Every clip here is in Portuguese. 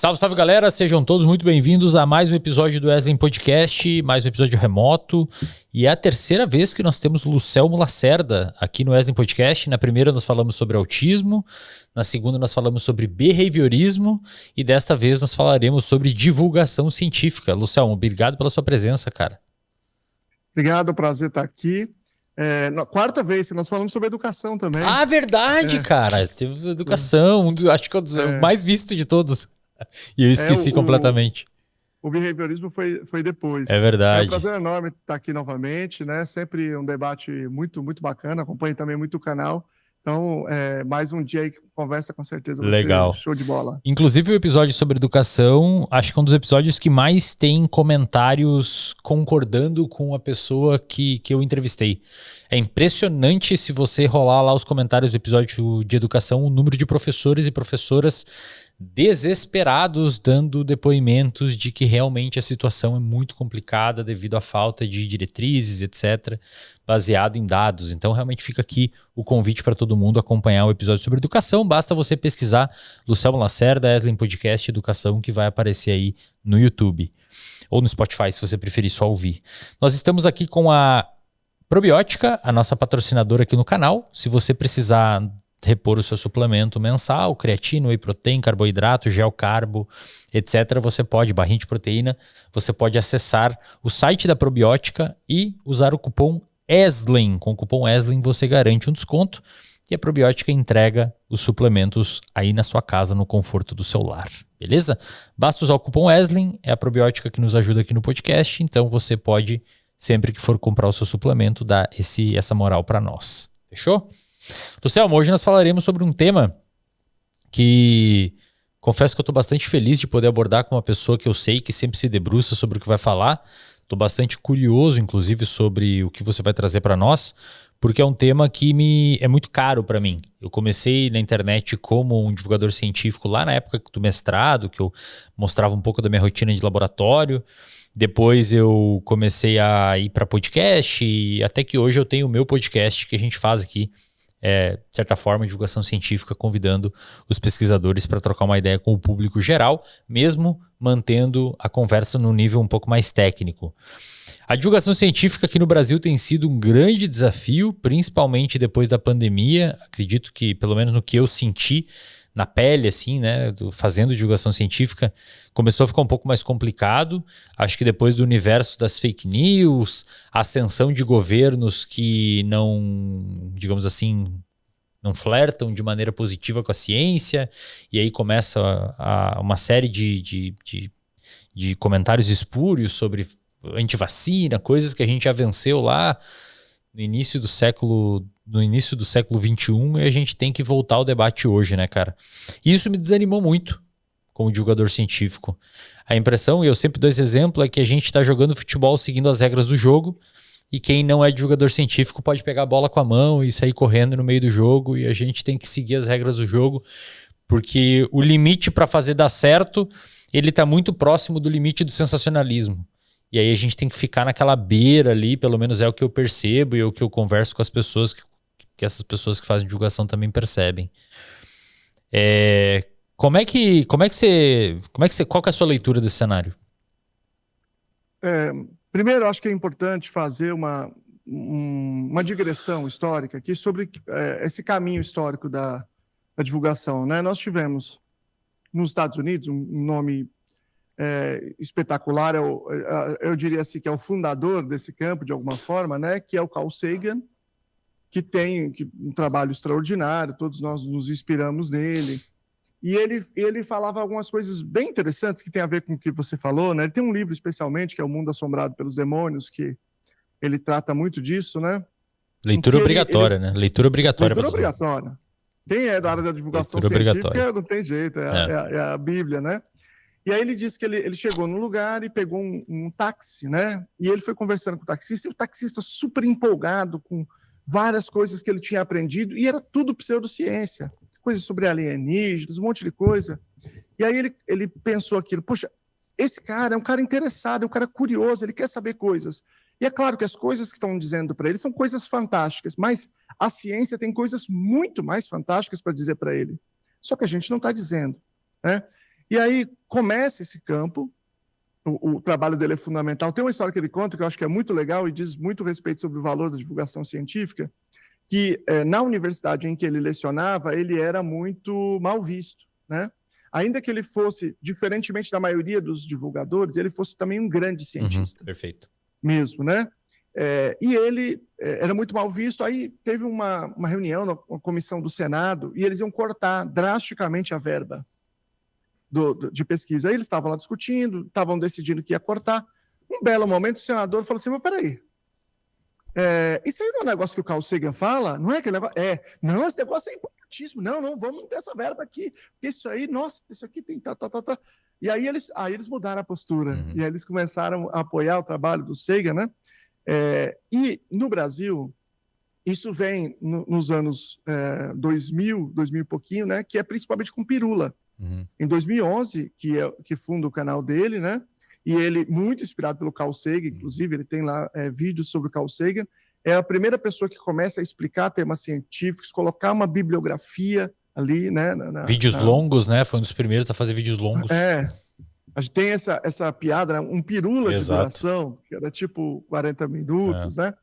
Salve, salve galera, sejam todos muito bem-vindos a mais um episódio do Wesley Podcast, mais um episódio remoto, e é a terceira vez que nós temos Lucelmo Lacerda aqui no Wesley Podcast. Na primeira nós falamos sobre autismo, na segunda nós falamos sobre behaviorismo e desta vez nós falaremos sobre divulgação científica. Lucelmo, obrigado pela sua presença, cara. Obrigado, é um prazer estar aqui. Na quarta vez, nós falamos sobre educação também. Ah, verdade, cara. Temos educação, acho que é o mais visto de todos. E eu esqueci completamente. O behaviorismo foi depois. É verdade. É um prazer enorme estar aqui novamente, né? Sempre um debate muito, muito bacana. Acompanhe também muito o canal. Então, mais um dia aí que conversa com certeza vai Legal. ser show de bola. Inclusive o episódio sobre educação, acho que é um dos episódios que mais tem comentários concordando com a pessoa que eu entrevistei. É impressionante se você rolar lá os comentários do episódio de educação, o número de professores e professoras desesperados dando depoimentos de que realmente a situação é muito complicada devido à falta de diretrizes, etc., baseado em dados. Então realmente fica aqui o convite para todo mundo acompanhar o episódio sobre educação. Basta você pesquisar Lucelmo Lacerda, Wesley Podcast Educação, que vai aparecer aí no YouTube ou no Spotify, se você preferir só ouvir. Nós estamos aqui com a Probiótica, a nossa patrocinadora aqui no canal. Se você precisar repor o seu suplemento mensal, creatina, whey protein, carboidrato, gel carbo, etc., você pode, barrinha de proteína, você pode acessar o site da Probiótica e usar o cupom ESLEN. Com o cupom ESLEN você garante um desconto e a Probiótica entrega os suplementos aí na sua casa, no conforto do seu lar, beleza? Basta usar o cupom ESLEN, é a Probiótica que nos ajuda aqui no podcast, então você pode, sempre que for comprar o seu suplemento, dar essa moral para nós, fechou? Lucelmo, hoje nós falaremos sobre um tema que confesso que eu estou bastante feliz de poder abordar com uma pessoa que eu sei que sempre se debruça sobre o que vai falar. Estou bastante curioso, inclusive, sobre o que você vai trazer para nós, porque é um tema que é muito caro para mim. Eu comecei na internet como um divulgador científico lá na época do mestrado, que eu mostrava um pouco da minha rotina de laboratório. Depois eu comecei a ir para podcast e até que hoje eu tenho o meu podcast que a gente faz aqui, de certa forma, divulgação científica, convidando os pesquisadores para trocar uma ideia com o público geral, mesmo mantendo a conversa no nível um pouco mais técnico. A divulgação científica aqui no Brasil tem sido um grande desafio, principalmente depois da pandemia. Acredito que, pelo menos no que eu senti na pele, assim, né, fazendo divulgação científica, começou a ficar um pouco mais complicado. Acho que depois do universo das fake news, a ascensão de governos que não, digamos assim, não flertam de maneira positiva com a ciência, e aí começa uma série de comentários espúrios sobre antivacina, coisas que a gente já venceu lá no início do século XXI, e a gente tem que voltar ao debate hoje, né, cara? E isso me desanimou muito como divulgador científico. A impressão, e eu sempre dou esse exemplo, é que a gente está jogando futebol seguindo as regras do jogo, e quem não é divulgador científico pode pegar a bola com a mão e sair correndo no meio do jogo, e a gente tem que seguir as regras do jogo, porque o limite para fazer dar certo, ele está muito próximo do limite do sensacionalismo. E aí a gente tem que ficar naquela beira ali, pelo menos é o que eu percebo e é o que eu converso com as pessoas, que essas pessoas que fazem divulgação também percebem. Qual que é a sua leitura desse cenário? Primeiro, acho que é importante fazer uma digressão histórica aqui sobre esse caminho histórico da divulgação, né? Nós tivemos nos Estados Unidos um nome espetacular, eu diria assim, que é o fundador desse campo, de alguma forma, né, que é o Carl Sagan, que tem um trabalho extraordinário, todos nós nos inspiramos nele, e ele falava algumas coisas bem interessantes que tem a ver com o que você falou, né? Ele tem um livro especialmente, que é O Mundo Assombrado pelos Demônios, que ele trata muito disso, né? Leitura obrigatória, né? Leitura obrigatória. Leitura obrigatória. Quem é da área da divulgação científica não tem jeito, é a Bíblia, né? E aí ele disse que ele chegou num lugar e pegou um táxi, né? E ele foi conversando com o taxista, e o taxista super empolgado com várias coisas que ele tinha aprendido, e era tudo pseudociência, coisas sobre alienígenas, um monte de coisa. E aí ele pensou aquilo, poxa, esse cara é um cara interessado, é um cara curioso, ele quer saber coisas. E é claro que as coisas que estão dizendo para ele são coisas fantásticas, mas a ciência tem coisas muito mais fantásticas para dizer para ele. Só que a gente não está dizendo, né? E aí começa esse campo, o trabalho dele é fundamental. Tem uma história que ele conta que eu acho que é muito legal e diz muito respeito sobre o valor da divulgação científica, que na universidade em que ele lecionava, ele era muito mal visto, né? Ainda que ele fosse, diferentemente da maioria dos divulgadores, ele fosse também um grande cientista. Perfeito. Mesmo, né? E ele era muito mal visto. Aí teve uma reunião na comissão do Senado e eles iam cortar drasticamente a verba de pesquisa. Aí eles estavam lá discutindo, estavam decidindo que ia cortar. Um belo momento, o senador falou assim, mas peraí, isso aí não é um negócio que o Carl Sagan fala? Não é aquele negócio? Não, esse negócio é importantíssimo. Não, vamos ter essa verba aqui. Porque isso aí, nossa, isso aqui tem tá. E aí eles mudaram a postura. E aí eles começaram a apoiar o trabalho do Sagan, né? E no Brasil, isso vem nos anos 2000 e pouquinho, né? Que é principalmente com Pirula. Em 2011, que funda o canal dele, né? E ele, muito inspirado pelo Carl Sagan, inclusive, ele tem lá vídeos sobre o Carl Sagan, é a primeira pessoa que começa a explicar temas científicos, colocar uma bibliografia ali, né? Vídeos longos, né? Foi um dos primeiros a fazer vídeos longos. A gente tem essa piada, né? Um pirula de duração, que era tipo 40 minutos, né?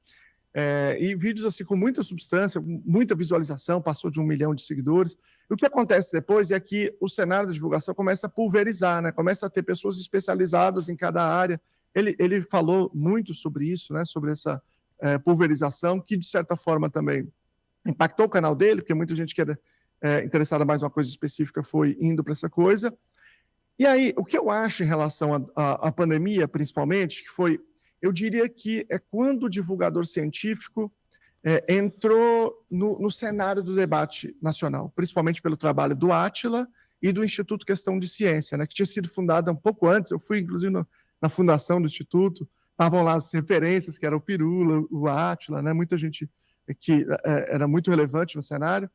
E vídeos assim com muita substância, muita visualização, passou de 1 milhão de seguidores. E o que acontece depois é que o cenário da divulgação começa a pulverizar, né? Começa a ter pessoas especializadas em cada área. Ele falou muito sobre isso, né? Sobre essa pulverização, que de certa forma também impactou o canal dele, porque muita gente que era interessada mais em uma coisa específica foi indo para essa coisa. E aí, o que eu acho em relação à pandemia, principalmente, que foi, eu diria que é quando o divulgador científico entrou no cenário do debate nacional, principalmente pelo trabalho do Átila e do Instituto Questão de Ciência, né, que tinha sido fundado um pouco antes. Eu fui, inclusive, na fundação do Instituto, estavam lá as referências, que era o Pirula, o Átila, né, muita gente que era muito relevante no cenário.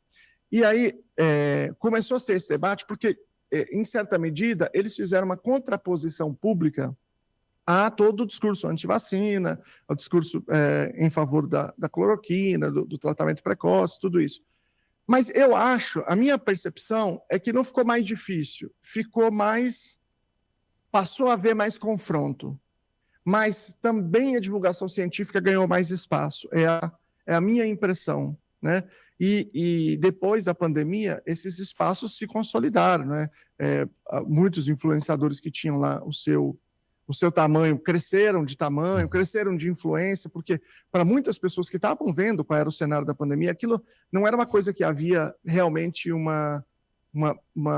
E aí começou a ser esse debate, porque, em certa medida, eles fizeram uma contraposição pública a todo o discurso anti-vacina, ao discurso em favor da cloroquina, do tratamento precoce, tudo isso. Mas eu acho, a minha percepção é que não ficou mais difícil, passou a haver mais confronto, mas também a divulgação científica ganhou mais espaço, é a minha impressão, né? E depois da pandemia, esses espaços se consolidaram, né? Muitos influenciadores que tinham lá o seu tamanho cresceram de tamanho, cresceram de influência, porque para muitas pessoas que estavam vendo qual era o cenário da pandemia, aquilo não era uma coisa que havia realmente uma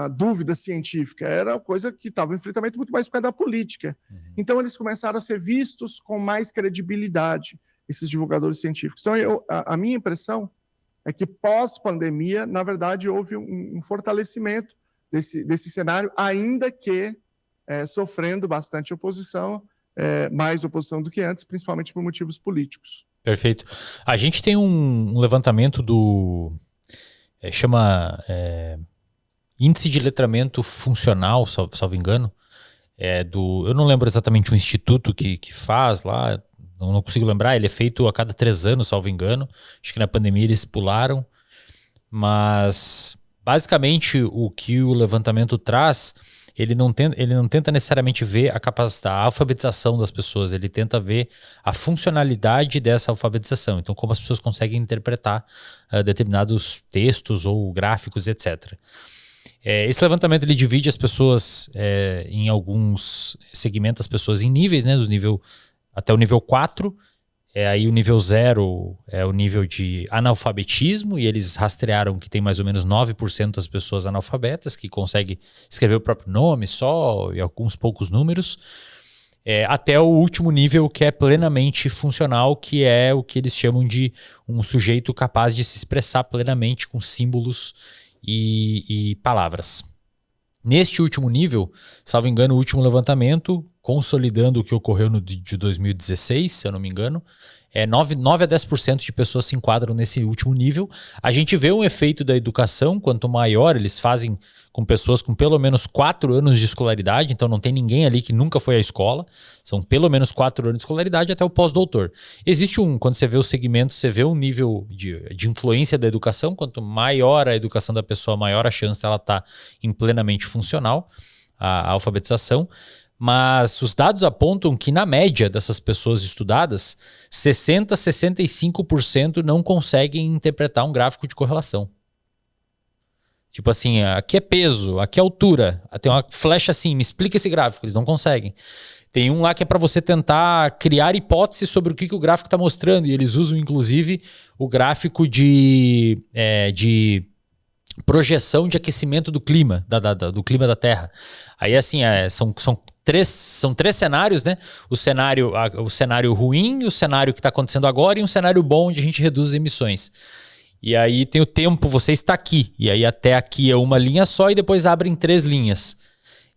dúvida científica, era uma coisa que estava em enfrentamento muito mais por causa da política. Então, eles começaram a ser vistos com mais credibilidade, esses divulgadores científicos. Então, a minha impressão é que pós-pandemia, na verdade, houve um fortalecimento desse cenário, ainda que sofrendo bastante oposição, mais oposição do que antes, principalmente por motivos políticos. Perfeito. A gente tem um levantamento do... chama Índice de Letramento Funcional, salvo engano. Eu não lembro exatamente o instituto que faz lá, não consigo lembrar, ele é feito a cada 3 anos, salvo engano. Acho que na pandemia eles pularam. Mas, basicamente, o que o levantamento traz... Ele não tenta necessariamente ver a capacidade, a alfabetização das pessoas, ele tenta ver a funcionalidade dessa alfabetização. Então, como as pessoas conseguem interpretar determinados textos ou gráficos, etc. Esse levantamento ele divide as pessoas em alguns segmentos, as pessoas em níveis, né, até o nível 4. Aí o nível 0 é o nível de analfabetismo, e eles rastrearam que tem mais ou menos 9% das pessoas analfabetas que conseguem escrever o próprio nome só e alguns poucos números, até o último nível, que é plenamente funcional, que é o que eles chamam de um sujeito capaz de se expressar plenamente com símbolos e palavras. Neste último nível, salvo engano, o último levantamento, consolidando o que ocorreu de 2016, se eu não me engano, 9 a 10% de pessoas se enquadram nesse último nível. A gente vê um efeito da educação, quanto maior eles fazem com pessoas com pelo menos 4 anos de escolaridade, então não tem ninguém ali que nunca foi à escola, são pelo menos 4 anos de escolaridade até o pós-doutor. Existe quando você vê os segmentos, você vê um nível de influência da educação, quanto maior a educação da pessoa, maior a chance dela estar em plenamente funcional. a alfabetização, mas os dados apontam que, na média dessas pessoas estudadas, 60% a 65% não conseguem interpretar um gráfico de correlação. Tipo assim, aqui é peso, aqui é altura, tem uma flecha assim, me explica esse gráfico, eles não conseguem. Tem um lá que é para você tentar criar hipóteses sobre o que o gráfico está mostrando, e eles usam, inclusive, o gráfico de projeção de aquecimento do clima, do clima da Terra. Aí, assim, são três cenários, né? O cenário ruim, o cenário que está acontecendo agora e um cenário bom onde a gente reduz as emissões. E aí tem o tempo, você está aqui. E aí até aqui é uma linha só e depois abrem 3 linhas.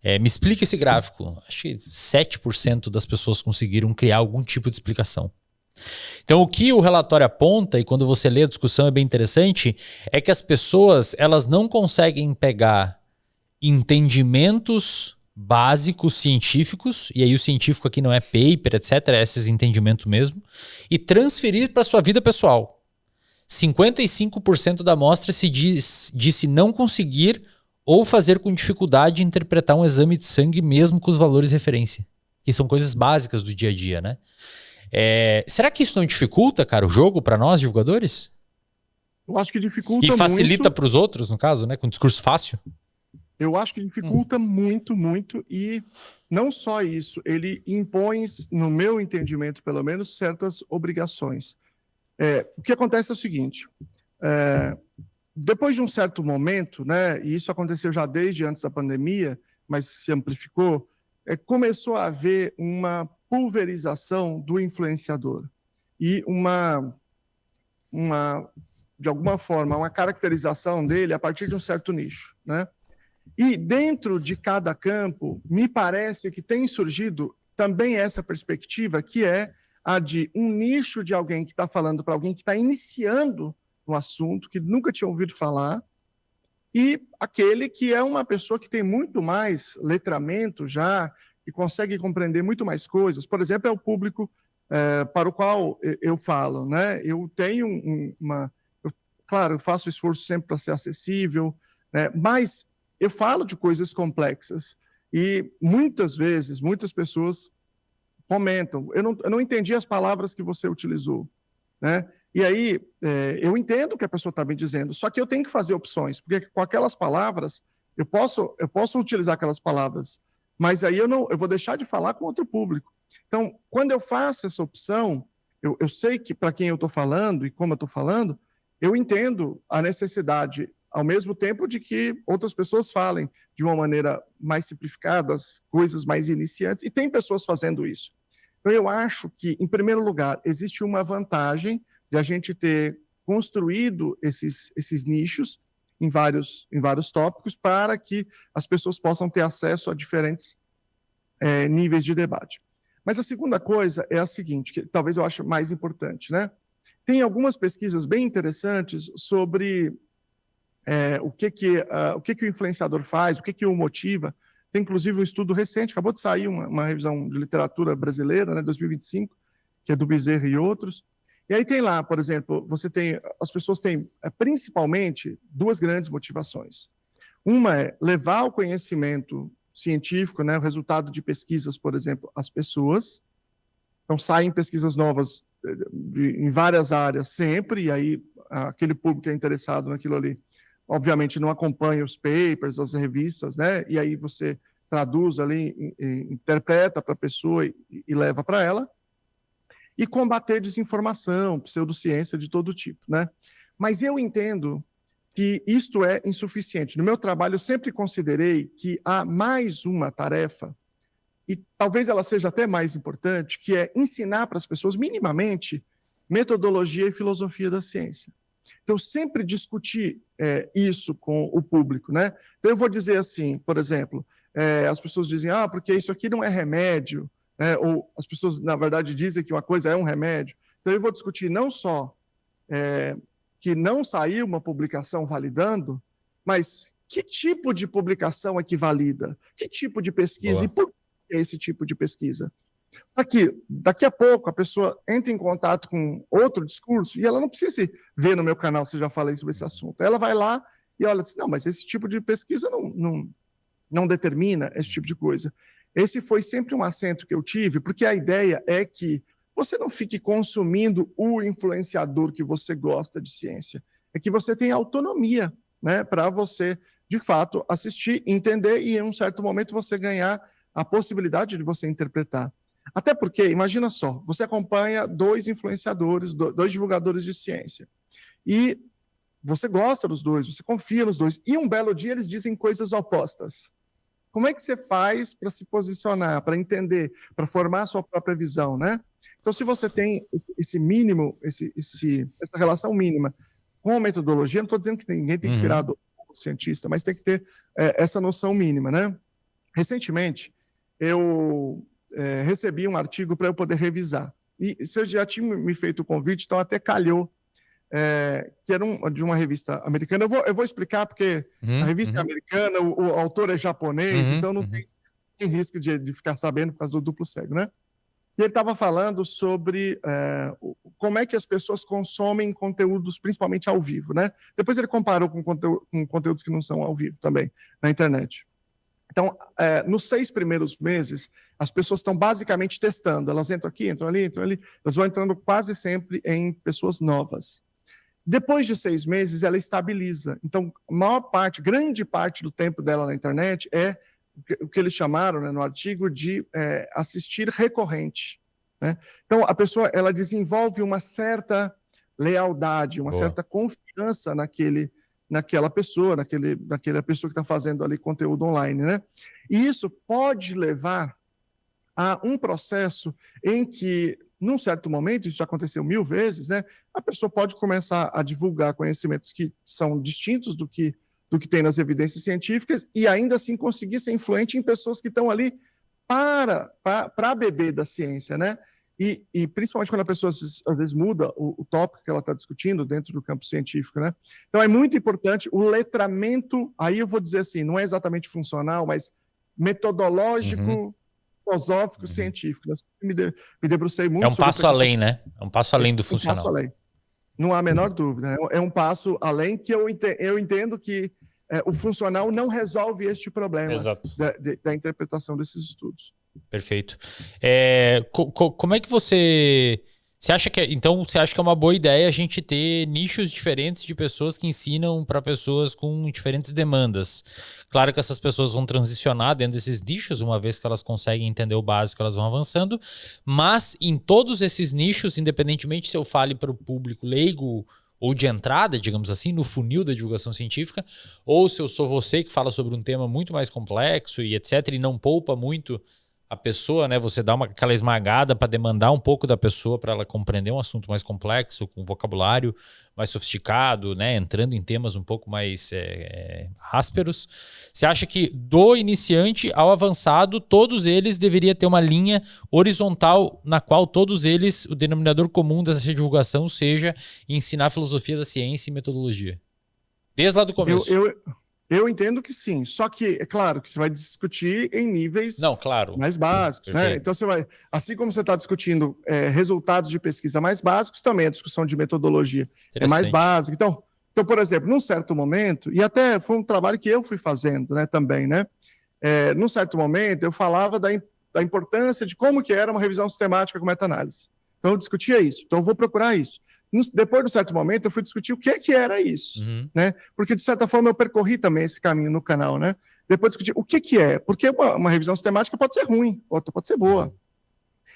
Me explica esse gráfico. Acho que 7% das pessoas conseguiram criar algum tipo de explicação. Então o que o relatório aponta, e quando você lê a discussão é bem interessante, é que as pessoas elas não conseguem pegar entendimentos básicos científicos, e aí o científico aqui não é paper, etc., é esses entendimentos mesmo, e transferir para a sua vida pessoal. 55% da amostra disse não conseguir ou fazer com dificuldade interpretar um exame de sangue mesmo com os valores de referência, que são coisas básicas do dia a dia, né? Será que isso não dificulta, cara, o jogo para nós, divulgadores? Eu acho que dificulta muito. E facilita muito. para os outros, no caso, né? Com discurso fácil? Eu acho que dificulta muito, muito. E não só isso, ele impõe, no meu entendimento, pelo menos, certas obrigações. O que acontece é o seguinte, depois de um certo momento, né, e isso aconteceu já desde antes da pandemia, mas se amplificou, começou a haver uma pulverização do influenciador e de alguma forma, uma caracterização dele a partir de um certo nicho, né? E dentro de cada campo, me parece que tem surgido também essa perspectiva, que é a de um nicho de alguém que está falando para alguém que está iniciando no assunto, que nunca tinha ouvido falar, e aquele que é uma pessoa que tem muito mais letramento já, que consegue compreender muito mais coisas. Por exemplo, é o público para o qual eu falo, né? Eu tenho claro, eu faço esforço sempre para ser acessível, né? Mas eu falo de coisas complexas e muitas vezes, muitas pessoas comentam, eu não entendi as palavras que você utilizou, né? E aí, eu entendo o que a pessoa está me dizendo, só que eu tenho que fazer opções, porque com aquelas palavras, eu posso utilizar aquelas palavras, mas aí eu vou deixar de falar com outro público. Então, quando eu faço essa opção, eu sei que para quem eu estou falando e como eu estou falando, eu entendo a necessidade, ao mesmo tempo, de que outras pessoas falem de uma maneira mais simplificada, coisas mais iniciantes, e tem pessoas fazendo isso. Então, eu acho que, em primeiro lugar, existe uma vantagem de a gente ter construído esses nichos em vários tópicos para que as pessoas possam ter acesso a diferentes níveis de debate. Mas a segunda coisa é a seguinte, que talvez eu ache mais importante, né? Tem algumas pesquisas bem interessantes sobre o que o influenciador faz, o que o motiva. Tem, inclusive, um estudo recente, acabou de sair uma revisão de literatura brasileira, né, 2025, que é do Bezerra e outros. E aí tem lá, por exemplo, as pessoas têm principalmente 2 grandes motivações. Uma é levar o conhecimento científico, né, o resultado de pesquisas, por exemplo, às pessoas. Então, saem pesquisas novas em várias áreas sempre, e aí aquele público que é interessado naquilo ali, obviamente, não acompanha os papers, as revistas, né? E aí você traduz ali, interpreta para a pessoa e leva para ela. E combater desinformação, pseudociência de todo tipo, né? Mas eu entendo que isto é insuficiente. No meu trabalho, eu sempre considerei que há mais uma tarefa, e talvez ela seja até mais importante, que é ensinar para as pessoas, minimamente, metodologia e filosofia da ciência. Então, sempre discutir isso com o público, né? Então, eu vou dizer assim, por exemplo, as pessoas dizem, porque isso aqui não é remédio, ou as pessoas, na verdade, dizem que uma coisa é um remédio. Então, eu vou discutir não só que não saiu uma publicação validando, mas que tipo de publicação é que valida? Que tipo de pesquisa? Boa. E por que é esse tipo de pesquisa? Daqui a pouco a pessoa entra em contato com outro discurso e ela não precisa ver no meu canal se eu já falei sobre esse assunto. Ela vai lá e olha, diz, não, mas esse tipo de pesquisa não determina esse tipo de coisa. Esse foi sempre um acento que eu tive, porque a ideia é que você não fique consumindo o influenciador que você gosta de ciência. É que você tenha autonomia, né, para você, de fato, assistir, entender e, em um certo momento, você ganhar a possibilidade de você interpretar. Até porque, imagina só, você acompanha 2 influenciadores, 2 divulgadores de ciência, e você gosta dos 2, você confia nos 2, e um belo dia eles dizem coisas opostas. Como é que você faz para se posicionar, para entender, para formar a sua própria visão, né? Então, se você tem esse mínimo, essa relação mínima com a metodologia, não estou dizendo que ninguém tem que virar do cientista, mas tem que ter essa noção mínima, né? Recentemente, eu recebi um artigo para eu poder revisar. E você já tinha me feito o convite, então até calhou, que era de uma revista americana. Eu vou explicar, porque a revista é americana, o autor é japonês, então não tem risco de ficar sabendo por causa do duplo cego, né? E ele estava falando sobre como é que as pessoas consomem conteúdos, principalmente ao vivo, né? Depois ele comparou com conteúdos que não são ao vivo também, na internet. Então, nos 6 primeiros meses, as pessoas estão basicamente testando. Elas entram aqui, entram ali, elas vão entrando quase sempre em pessoas novas. Depois de 6 meses, ela estabiliza. Então, grande parte do tempo dela na internet é o que eles chamaram, né, no artigo de assistir recorrente, né? Então, a pessoa ela desenvolve uma certa lealdade, uma certa confiança naquela pessoa, naquela pessoa que está fazendo ali conteúdo online, né? E isso pode levar a um processo em que, num certo momento, isso já aconteceu 1000 vezes, né? A pessoa pode começar a divulgar conhecimentos que são distintos do que tem nas evidências científicas e ainda assim conseguir ser influente em pessoas que estão ali para beber da ciência, né? E principalmente quando a pessoa às vezes muda o tópico que ela está discutindo dentro do campo científico, né? Então é muito importante o letramento, aí eu vou dizer assim, não é exatamente funcional, mas metodológico, filosófico, científico. Eu me debrucei muito. É um passo além, né? É um passo além do funcional. Um passo além. Não há a menor dúvida. É um passo além que eu entendo que o funcional não resolve este problema da interpretação desses estudos. Perfeito. Como é que você acha que é uma boa ideia a gente ter nichos diferentes de pessoas que ensinam para pessoas com diferentes demandas? Claro que essas pessoas vão transicionar dentro desses nichos, uma vez que elas conseguem entender o básico, elas vão avançando, mas em todos esses nichos, independentemente se eu fale para o público leigo ou de entrada, digamos assim, no funil da divulgação científica, ou se eu sou você que fala sobre um tema muito mais complexo e etc, e não poupa muito a pessoa, né? Você dá aquela esmagada para demandar um pouco da pessoa para ela compreender um assunto mais complexo, com vocabulário mais sofisticado, né? Entrando em temas um pouco mais ásperos. Você acha que do iniciante ao avançado, todos eles deveriam ter uma linha horizontal na qual todos eles, o denominador comum dessa divulgação seja ensinar filosofia da ciência e metodologia? Desde lá do começo. Eu entendo que sim, só que é claro que você vai discutir em níveis mais básicos, né? Então você vai, assim como você está discutindo resultados de pesquisa mais básicos, também a discussão de metodologia é mais básica. Então, por exemplo, num certo momento, e até foi um trabalho que eu fui fazendo, né, também, né? Num certo momento, eu falava da importância de como que era uma revisão sistemática com meta-análise. Então eu discutia isso. Então eu vou procurar isso. Depois de um certo momento, eu fui discutir o que era isso, né? Porque, de certa forma, eu percorri também esse caminho no canal, né? Depois discutir o que é, porque uma revisão sistemática pode ser ruim, outra pode ser boa.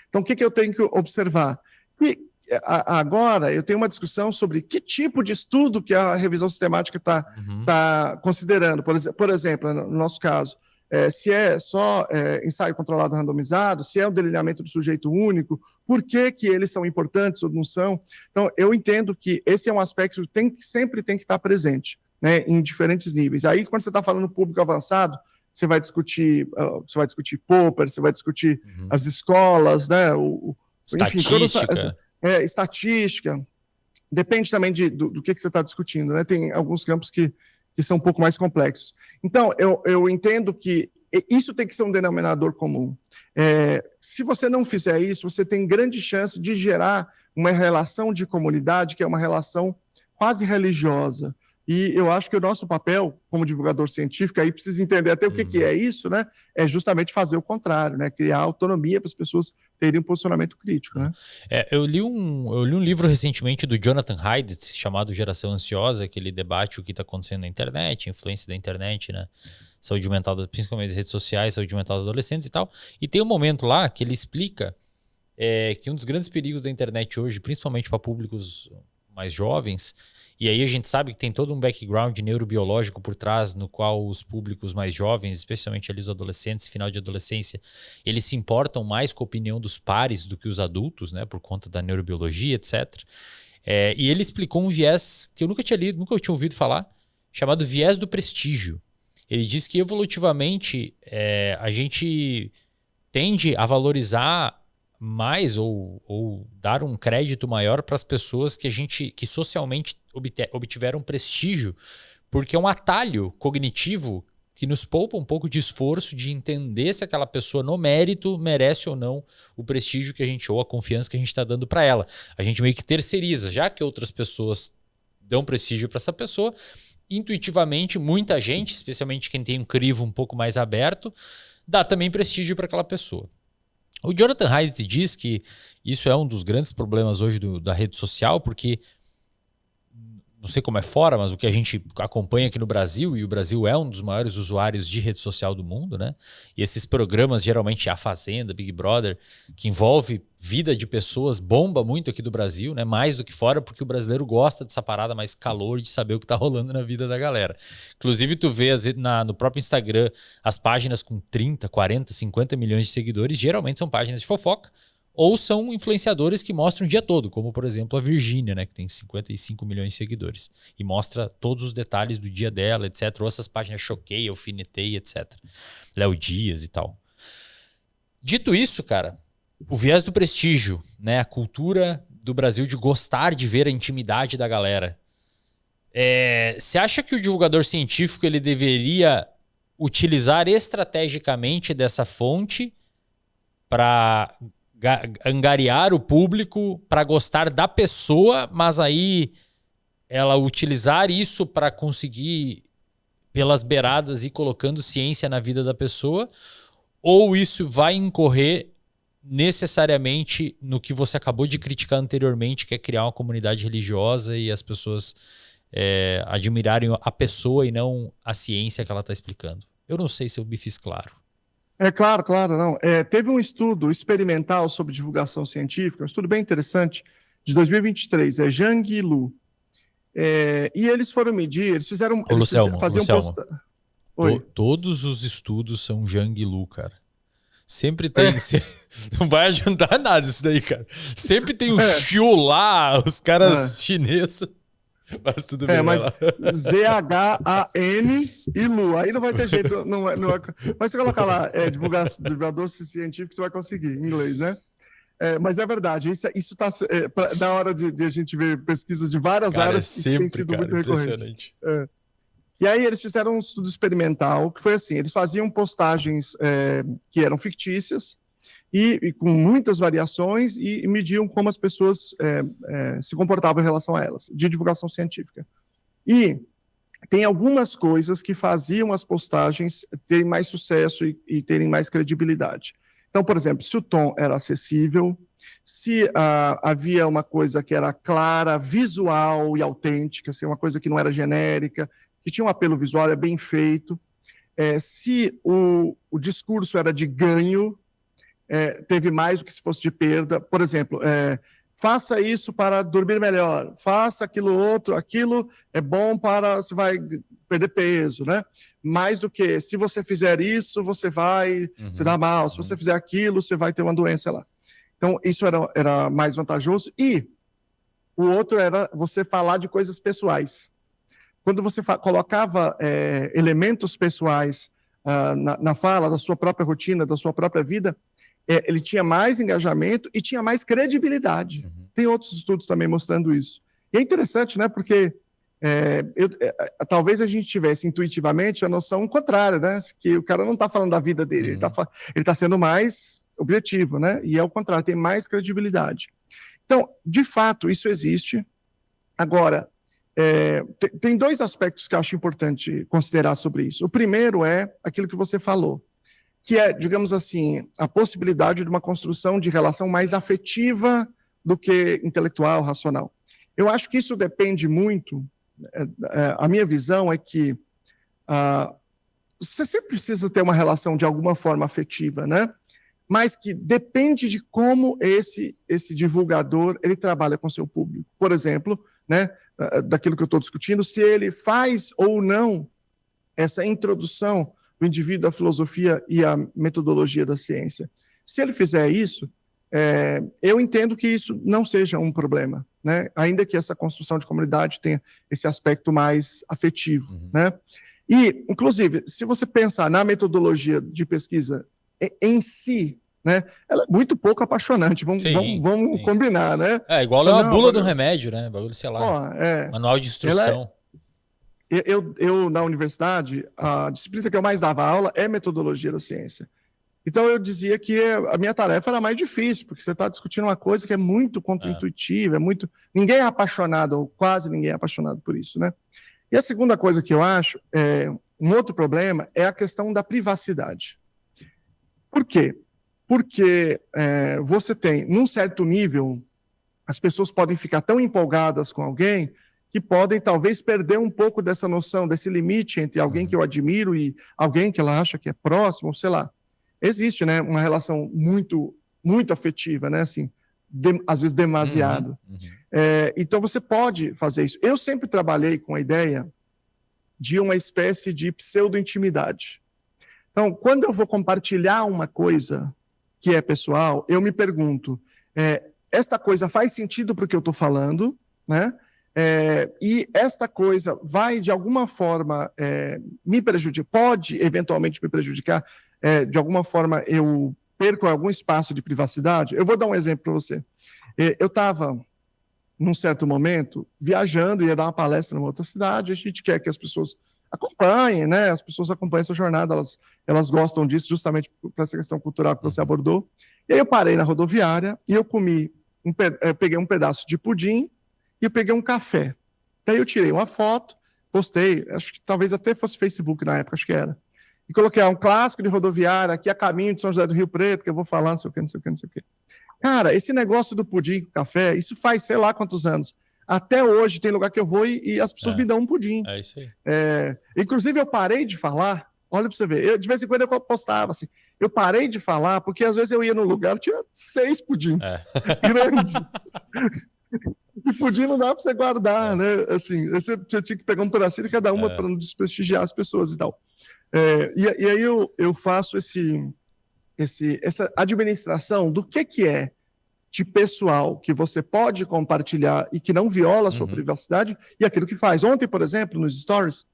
Então, o que eu tenho que observar? E agora, eu tenho uma discussão sobre que tipo de estudo que a revisão sistemática está considerando. Por exemplo, no nosso caso, se é só ensaio controlado randomizado, se é o delineamento do sujeito único, por que eles são importantes ou não são. Então, eu entendo que esse é um aspecto que sempre tem que estar presente, né, em diferentes níveis. Aí, quando você está falando público avançado, você vai discutir Popper, você vai discutir as escolas, né, estatística. Depende também do que você está discutindo, né? Tem alguns campos que são um pouco mais complexos. Então, eu entendo que isso tem que ser um denominador comum. Se você não fizer isso, você tem grande chance de gerar uma relação de comunidade que é uma relação quase religiosa, E eu acho que o nosso papel como divulgador científico, aí precisa entender até o que é isso, né? É justamente fazer o contrário, né? Criar autonomia para as pessoas terem um posicionamento crítico, né? Eu li um livro recentemente do Jonathan Haidt, chamado Geração Ansiosa, que ele debate o que está acontecendo na internet, a influência da internet, né? Saúde mental, principalmente das redes sociais, saúde mental dos adolescentes e tal. E tem um momento lá que ele explica que um dos grandes perigos da internet hoje, principalmente para públicos mais jovens, e aí a gente sabe que tem todo um background neurobiológico por trás, no qual os públicos mais jovens, especialmente ali os adolescentes, final de adolescência, eles se importam mais com a opinião dos pares do que os adultos, né, por conta da neurobiologia, etc. E ele explicou um viés que eu nunca tinha lido, nunca tinha ouvido falar, chamado viés do prestígio. Ele diz que evolutivamente a gente tende a valorizar mais ou dar um crédito maior para as pessoas que socialmente obtiveram prestígio, porque é um atalho cognitivo que nos poupa um pouco de esforço de entender se aquela pessoa no mérito merece ou não o prestígio que a gente, ou a confiança que a gente está dando para ela. A gente meio que terceiriza, já que outras pessoas dão prestígio para essa pessoa, intuitivamente muita gente, especialmente quem tem um crivo um pouco mais aberto, dá também prestígio para aquela pessoa. O Jonathan Haidt diz que isso é um dos grandes problemas hoje da rede social, porque não sei como é fora, mas o que a gente acompanha aqui no Brasil, e o Brasil é um dos maiores usuários de rede social do mundo, né? E esses programas, geralmente A Fazenda, Big Brother, que envolve vida de pessoas, bomba muito aqui do Brasil, né? Mais do que fora, porque o brasileiro gosta dessa parada mais calor de saber o que tá rolando na vida da galera. Inclusive, tu vê no próprio Instagram as páginas com 30, 40, 50 milhões de seguidores, geralmente são páginas de fofoca, ou são influenciadores que mostram o dia todo, como, por exemplo, a Virgínia, né, que tem 55 milhões de seguidores, e mostra todos os detalhes do dia dela, etc. Ou essas páginas Choquei, Alfinetei, etc. Léo Dias e tal. Dito isso, cara, o viés do prestígio, né, a cultura do Brasil de gostar de ver a intimidade da galera. Você acha que o divulgador científico ele deveria utilizar estrategicamente dessa fonte para angariar o público para gostar da pessoa, mas aí ela utilizar isso para conseguir pelas beiradas ir colocando ciência na vida da pessoa, ou isso vai incorrer necessariamente no que você acabou de criticar anteriormente, que é criar uma comunidade religiosa e as pessoas admirarem a pessoa e não a ciência que ela está explicando? Eu não sei se eu me fiz claro. Claro, não. Teve um estudo experimental sobre divulgação científica, um estudo bem interessante, de 2023, Zhang e Lu. E eles foram medir, eles fizeram... Lucelmo, todos os estudos são Zhang e Lu, cara. Sempre tem... Não vai ajudar nada isso daí, cara. Sempre tem o Xiu lá, os caras chineses... Mas tudo bem. Mas Z-H-A-N e Lu. Aí não vai ter jeito. Mas você colocar lá, divulgador científico, você vai conseguir, em inglês, né? Mas é verdade. Isso tá na hora de a gente ver pesquisas de várias áreas. Sempre, tem sido muito impressionante. Recorrente. E aí eles fizeram um estudo experimental, que foi assim, eles faziam postagens que eram fictícias, e com muitas variações, e mediam como as pessoas se comportavam em relação a elas, de divulgação científica. E tem algumas coisas que faziam as postagens terem mais sucesso e terem mais credibilidade. Então, por exemplo, se o tom era acessível, se havia uma coisa que era clara, visual e autêntica, assim, uma coisa que não era genérica, que tinha um apelo visual, bem feito, se o discurso era de ganho, teve mais do que se fosse de perda. Por exemplo, faça isso para dormir melhor, faça aquilo é bom para você vai perder peso, né? Mais do que se você fizer isso, você vai se dar mal, se você fizer aquilo, você vai ter uma doença lá. Então, isso era mais vantajoso. E o outro era você falar de coisas pessoais. Quando você colocava elementos pessoais na fala da sua própria rotina, da sua própria vida, ele tinha mais engajamento e tinha mais credibilidade. Tem outros estudos também mostrando isso. E é interessante, né? Porque talvez a gente tivesse intuitivamente a noção contrária, né? Que o cara não está falando da vida dele, ele está sendo mais objetivo, né? E é o contrário, tem mais credibilidade. Então, de fato, isso existe. Agora, Tem dois aspectos que eu acho importante considerar sobre isso. O primeiro é aquilo que você falou, que é, digamos assim, a possibilidade de uma construção de relação mais afetiva do que intelectual, racional. Eu acho que isso depende muito, a minha visão é que você sempre precisa ter uma relação de alguma forma afetiva, né? Mas que depende de como esse divulgador ele trabalha com seu público. Por exemplo, né, daquilo que eu estou discutindo, se ele faz ou não essa introdução do indivíduo à filosofia e à metodologia da ciência. Se ele fizer isso, eu entendo que isso não seja um problema, né? Ainda que essa construção de comunidade tenha esse aspecto mais afetivo, né? E, inclusive, se você pensar na metodologia de pesquisa em si, né, ela é muito pouco apaixonante, vamos combinar, né? Igual ler uma bula de um remédio, né? Bagulho, sei lá, manual de instrução. Eu, na universidade, a disciplina que eu mais dava aula é metodologia da ciência. Então, eu dizia que a minha tarefa era mais difícil, porque você está discutindo uma coisa que é muito contra-intuitiva, ninguém é apaixonado, ou quase ninguém é apaixonado por isso, né? E a segunda coisa que eu acho, um outro problema, é a questão da privacidade. Por quê? Porque você tem, num certo nível, as pessoas podem ficar tão empolgadas com alguém que podem, talvez, perder um pouco dessa noção, desse limite entre alguém que eu admiro e alguém que ela acha que é próximo, sei lá. Existe, né, uma relação muito, muito afetiva, né, assim, às vezes demasiado. Então, você pode fazer isso. Eu sempre trabalhei com a ideia de uma espécie de pseudo-intimidade. Então, quando eu vou compartilhar uma coisa que é pessoal, eu me pergunto, esta coisa faz sentido para o que eu estou falando, né? E esta coisa vai, de alguma forma, me prejudicar, pode eventualmente me prejudicar, de alguma forma eu perco algum espaço de privacidade. Eu vou dar um exemplo para você. Eu estava, num certo momento, viajando, ia dar uma palestra numa outra cidade, a gente quer que as pessoas acompanhem, né? As pessoas acompanhem essa jornada, elas gostam disso justamente por essa questão cultural que você abordou. E aí eu parei na rodoviária e eu comi, peguei um pedaço de pudim e eu peguei um café. Daí eu tirei uma foto, postei, acho que talvez até fosse Facebook na época, acho que era. E coloquei um clássico de rodoviária aqui a caminho de São José do Rio Preto, que eu vou falar, não sei o que, não sei o que, não sei o que. Cara, esse negócio do pudim com café, isso faz sei lá quantos anos. Até hoje tem lugar que eu vou e as pessoas me dão um pudim. É isso aí. Inclusive, eu parei de falar, olha para você ver, de vez em quando eu postava assim, eu parei de falar porque às vezes eu ia no lugar, tinha 6 pudim grandes. E pudim não dá para você guardar, né? Assim, você tinha que pegar um pedacinho de cada uma para não desprestigiar as pessoas e tal. E aí eu faço essa administração do que é de pessoal que você pode compartilhar e que não viola a sua privacidade e aquilo que faz. Ontem, por exemplo, nos stories,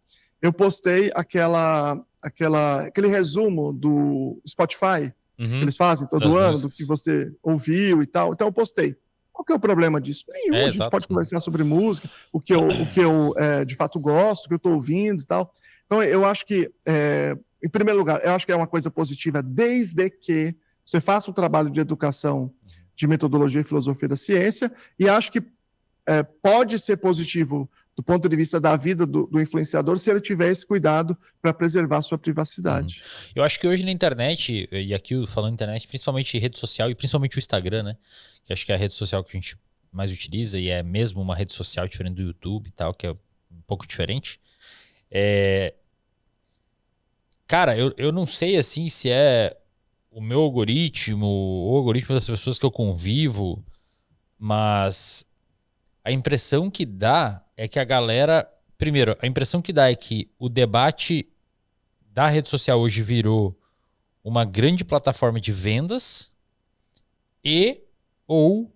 eu postei aquele resumo do Spotify que eles fazem todo ano, do que você ouviu e tal. Então eu postei. Qual que é o problema disso? Nenhum, a gente pode conversar sobre música, o que eu de fato gosto, o que eu estou ouvindo e tal. Então eu acho que, em primeiro lugar, eu acho que é uma coisa positiva desde que você faça um trabalho de educação de metodologia e filosofia da ciência, e acho que pode ser positivo do ponto de vista da vida do influenciador se ele tiver esse cuidado para preservar a sua privacidade. Eu acho que hoje na internet, e aqui falando internet, principalmente rede social e principalmente o Instagram, né? Que acho que é a rede social que a gente mais utiliza e é mesmo uma rede social diferente do YouTube e tal, que é um pouco diferente. Cara, eu não sei assim se é o meu algoritmo, o algoritmo das pessoas que eu convivo, mas a impressão que dá é que a galera... Primeiro, a impressão que dá é que o debate da rede social hoje virou uma grande plataforma de vendas ou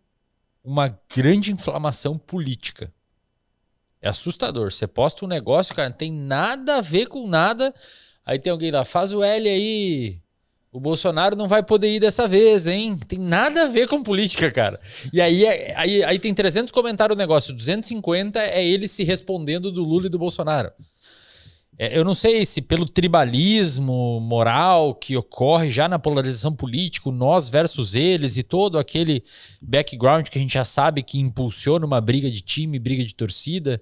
uma grande inflamação política. É assustador. Você posta um negócio, cara, não tem nada a ver com nada. Aí tem alguém lá, faz o L aí... O Bolsonaro não vai poder ir dessa vez, hein? Tem nada a ver com política, cara. E aí tem 300 comentários o negócio, 250 é ele se respondendo do Lula e do Bolsonaro. Eu não sei se pelo tribalismo moral que ocorre já na polarização política, nós versus eles e todo aquele background que a gente já sabe que impulsiona uma briga de time, briga de torcida.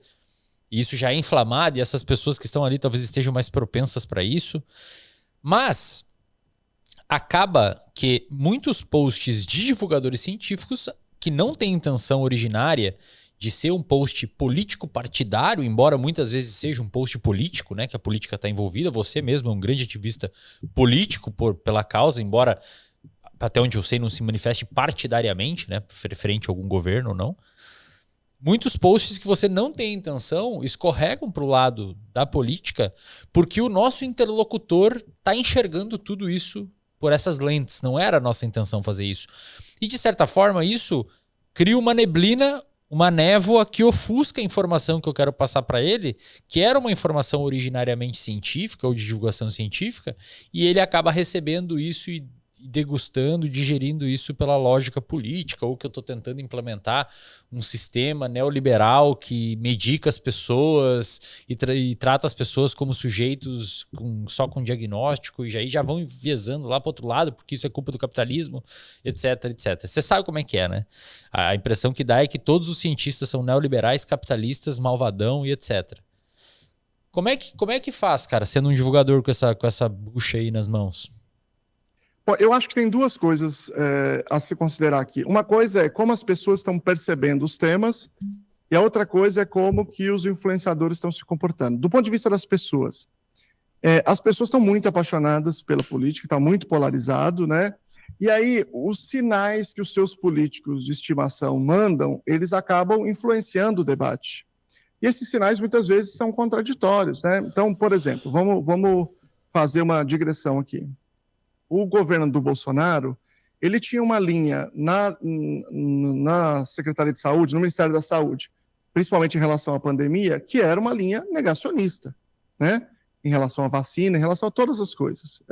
E isso já é inflamado, e essas pessoas que estão ali talvez estejam mais propensas para isso. Mas acaba que muitos posts de divulgadores científicos que não têm intenção originária de ser um post político partidário, embora muitas vezes seja um post político, né, que a política está envolvida, você mesmo é um grande ativista político pela causa, embora até onde eu sei não se manifeste partidariamente, né, frente a algum governo ou não. Muitos posts que você não tem intenção escorregam para o lado da política porque o nosso interlocutor está enxergando tudo isso por essas lentes. Não era a nossa intenção fazer isso. E, de certa forma, isso cria uma neblina, uma névoa que ofusca a informação que eu quero passar para ele, que era uma informação originariamente científica ou de divulgação científica, e ele acaba recebendo isso e degustando, digerindo isso pela lógica política, ou que eu estou tentando implementar um sistema neoliberal que medica as pessoas e trata as pessoas como sujeitos só com diagnóstico, e já vão enviesando lá para outro lado, porque isso é culpa do capitalismo, etc, etc. Você sabe como é que é, né? A impressão que dá é que todos os cientistas são neoliberais, capitalistas, malvadão e etc. Como é que faz, cara, sendo um divulgador com essa bucha aí nas mãos? Eu acho que tem duas coisas a se considerar aqui. Uma coisa é como as pessoas estão percebendo os temas, e a outra coisa é como que os influenciadores estão se comportando. Do ponto de vista das pessoas, as pessoas estão muito apaixonadas pela política, está muito polarizado, né? E aí, os sinais que os seus políticos de estimação mandam, eles acabam influenciando o debate. E esses sinais, muitas vezes, são contraditórios, né? Então, por exemplo, vamos fazer uma digressão aqui. O governo do Bolsonaro, ele tinha uma linha na Secretaria de Saúde, no Ministério da Saúde, principalmente em relação à pandemia, que era uma linha negacionista, né? Em relação à vacina, em relação a todas as coisas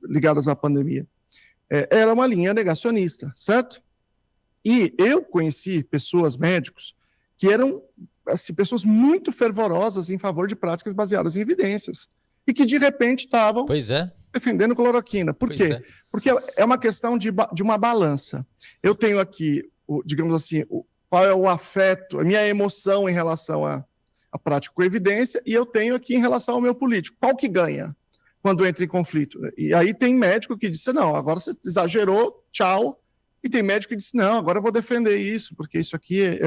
ligadas à pandemia. Era uma linha negacionista, certo? E eu conheci pessoas, médicos, que eram assim, pessoas muito fervorosas em favor de práticas baseadas em evidências, e que, de repente, estavam defendendo cloroquina. Por quê? É. Porque é uma questão de uma balança. Eu tenho aqui, digamos assim, qual é o afeto, a minha emoção em relação à prática com evidência, e eu tenho aqui em relação ao meu político. Qual que ganha quando entra em conflito? E aí tem médico que disse, não, agora você exagerou, tchau. E tem médico que disse, não, agora eu vou defender isso, porque isso aqui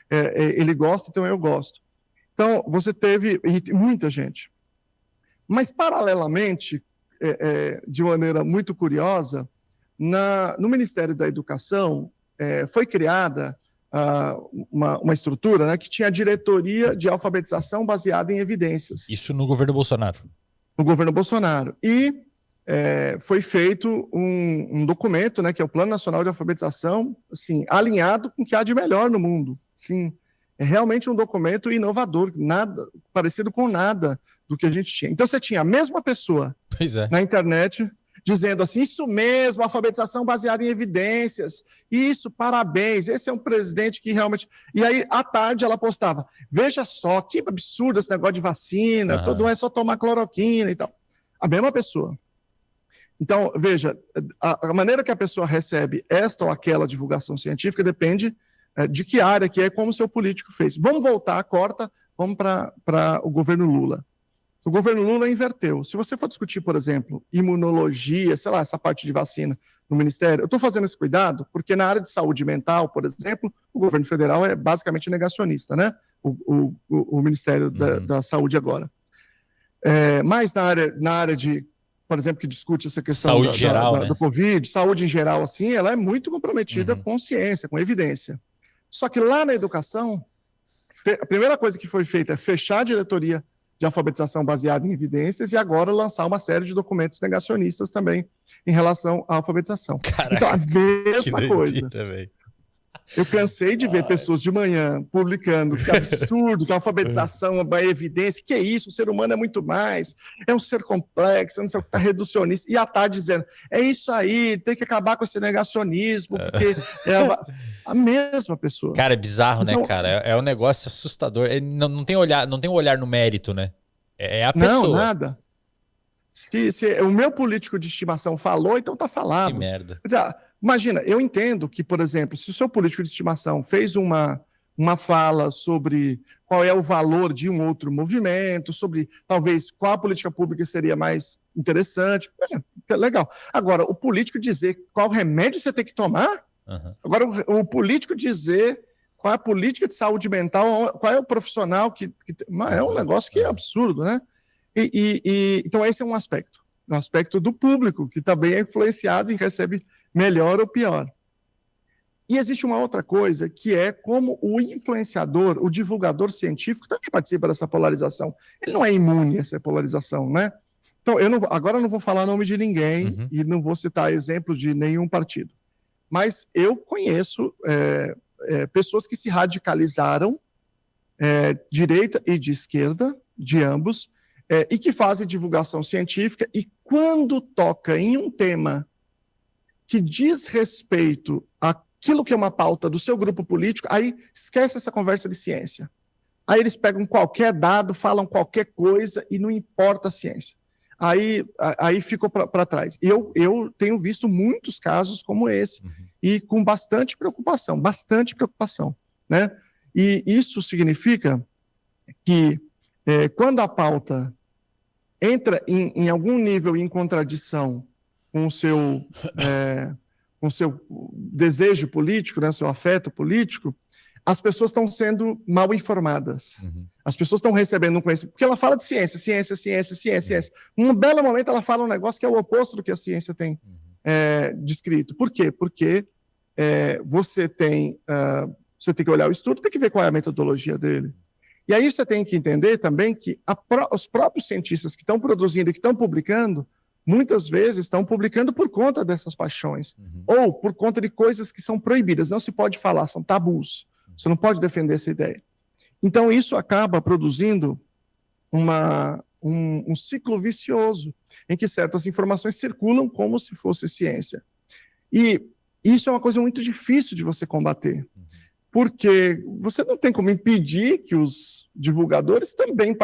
ele gosta, então eu gosto. Então, você teve muita gente. Mas, paralelamente, de maneira muito curiosa, no Ministério da Educação foi criada uma estrutura, né, que tinha a diretoria de alfabetização baseada em evidências. Isso no governo Bolsonaro. No governo Bolsonaro. E foi feito um documento, né, que é o Plano Nacional de Alfabetização, assim, alinhado com o que há de melhor no mundo. Assim, é realmente um documento inovador, nada parecido com nada do que a gente tinha. Então você tinha a mesma pessoa na internet dizendo assim, isso mesmo, alfabetização baseada em evidências, isso, parabéns, esse é um presidente que realmente... E aí, à tarde, ela postava, veja só, que absurdo esse negócio de vacina, todo é só tomar cloroquina e tal. A mesma pessoa. Então, veja, a maneira que a pessoa recebe esta ou aquela divulgação científica depende de que área que é, como o seu político fez. Vamos voltar, corta, vamos para o governo Lula. O governo Lula inverteu. Se você for discutir, por exemplo, imunologia, sei lá, essa parte de vacina no Ministério, eu estou fazendo esse cuidado porque na área de saúde mental, por exemplo, o governo federal é basicamente negacionista, né? O Ministério da Saúde agora. Mas na área de, por exemplo, que discute essa questão saúde geral, né? do Covid, saúde em geral, assim, ela é muito comprometida com ciência, com evidência. Só que lá na educação, a primeira coisa que foi feita é fechar a diretoria de alfabetização baseada em evidências e agora lançar uma série de documentos negacionistas também em relação à alfabetização. Caraca, então, a mesma coisa. Véio. Eu cansei de ver pessoas de manhã publicando que absurdo, que a alfabetização é evidência, que é isso, o ser humano é muito mais, é um ser complexo, não sei o que, está reducionista, e à tarde dizendo, é isso aí, tem que acabar com esse negacionismo, porque é a mesma pessoa. Cara, é bizarro, então, né, cara? É um negócio assustador. Não tem um olhar no mérito, né? É a pessoa. Não, nada. Se o meu político de estimação falou, então tá falado. Que merda. Quer dizer, imagina, eu entendo que, por exemplo, se o seu político de estimação fez uma uma fala sobre qual é o valor de um outro movimento, sobre talvez qual a política pública seria mais interessante. Legal. Agora, o político dizer qual remédio você tem que tomar, agora o político dizer qual é a política de saúde mental, qual é o profissional é um negócio que é absurdo, né? Então esse é um aspecto do público, que também é influenciado e recebe melhor ou pior. E existe uma outra coisa, que é como o influenciador, o divulgador científico, também participa dessa polarização. Ele não é imune a essa polarização, né? Então, agora eu não vou falar nome de ninguém e não vou citar exemplo de nenhum partido. Mas eu conheço pessoas que se radicalizaram, direita e de esquerda, de ambos, e que fazem divulgação científica, e quando toca em um tema que diz respeito àquilo que é uma pauta do seu grupo político, aí esquece essa conversa de ciência. Aí eles pegam qualquer dado, falam qualquer coisa e não importa a ciência. Aí ficou para trás. Eu tenho visto muitos casos como esse, e com bastante preocupação, né? E isso significa que quando a pauta entra em algum nível em contradição com o seu desejo político, né, seu afeto político, as pessoas estão sendo mal informadas. As pessoas estão recebendo um conhecimento, porque ela fala de ciência. Um belo momento ela fala um negócio que é o oposto do que a ciência tem descrito. Por quê? Porque você tem que olhar o estudo, tem que ver qual é a metodologia dele. E aí você tem que entender também que os próprios cientistas que estão produzindo e que estão publicando, muitas vezes estão publicando por conta dessas paixões, ou por conta de coisas que são proibidas, não se pode falar, são tabus. Você não pode defender essa ideia. Então isso acaba produzindo um ciclo vicioso, em que certas informações circulam como se fosse ciência. E isso é uma coisa muito difícil de você combater, porque você não tem como impedir que os divulgadores também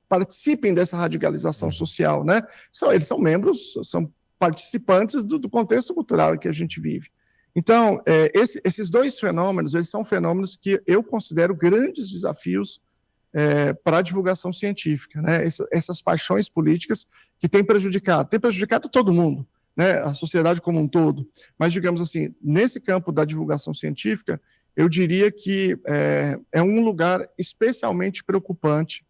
participem dessa radicalização social, né? Eles são membros, são participantes do contexto cultural em que a gente vive. Então, esses dois fenômenos, eles são fenômenos que eu considero grandes desafios para a divulgação científica, né? Essas paixões políticas que têm prejudicado todo mundo, né? A sociedade como um todo. Mas, digamos assim, nesse campo da divulgação científica, eu diria que é um lugar especialmente preocupante,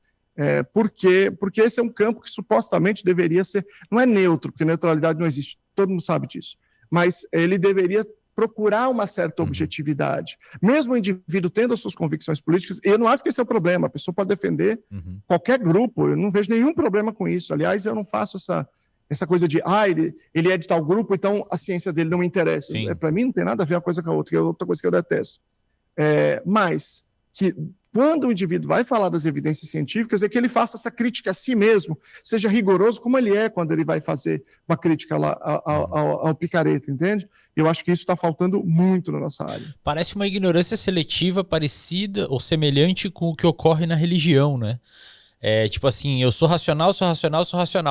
porque esse é um campo que supostamente deveria ser, não é neutro, porque neutralidade não existe, todo mundo sabe disso, mas ele deveria procurar uma certa objetividade. Mesmo o indivíduo tendo as suas convicções políticas, eu não acho que esse é o problema, a pessoa pode defender qualquer grupo, eu não vejo nenhum problema com isso. Aliás, eu não faço essa coisa de, ele é de tal grupo, então a ciência dele não me interessa. Para mim não tem nada a ver uma coisa com a outra, que é outra coisa que eu detesto. Mas que quando o indivíduo vai falar das evidências científicas, é que ele faça essa crítica a si mesmo, seja rigoroso como ele é quando ele vai fazer uma crítica lá ao picareta, entende? Eu acho que isso está faltando muito na nossa área. Parece uma ignorância seletiva parecida ou semelhante com o que ocorre na religião, né? Tipo assim, eu sou racional,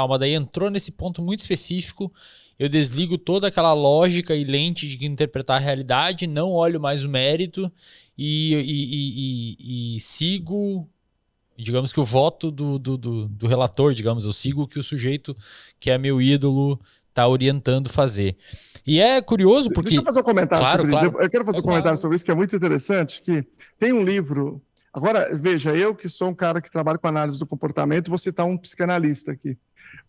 mas daí entrou nesse ponto muito específico, eu desligo toda aquela lógica e lente de interpretar a realidade, não olho mais o mérito e sigo, digamos que o voto do relator, digamos, eu sigo o que o sujeito que é meu ídolo está orientando fazer. E é curioso porque... Deixa eu fazer um comentário sobre claro. isso. Eu quero fazer um comentário sobre isso, que é muito interessante, que tem um livro... Agora, veja, eu que sou um cara que trabalha com análise do comportamento, vou citar um psicanalista aqui.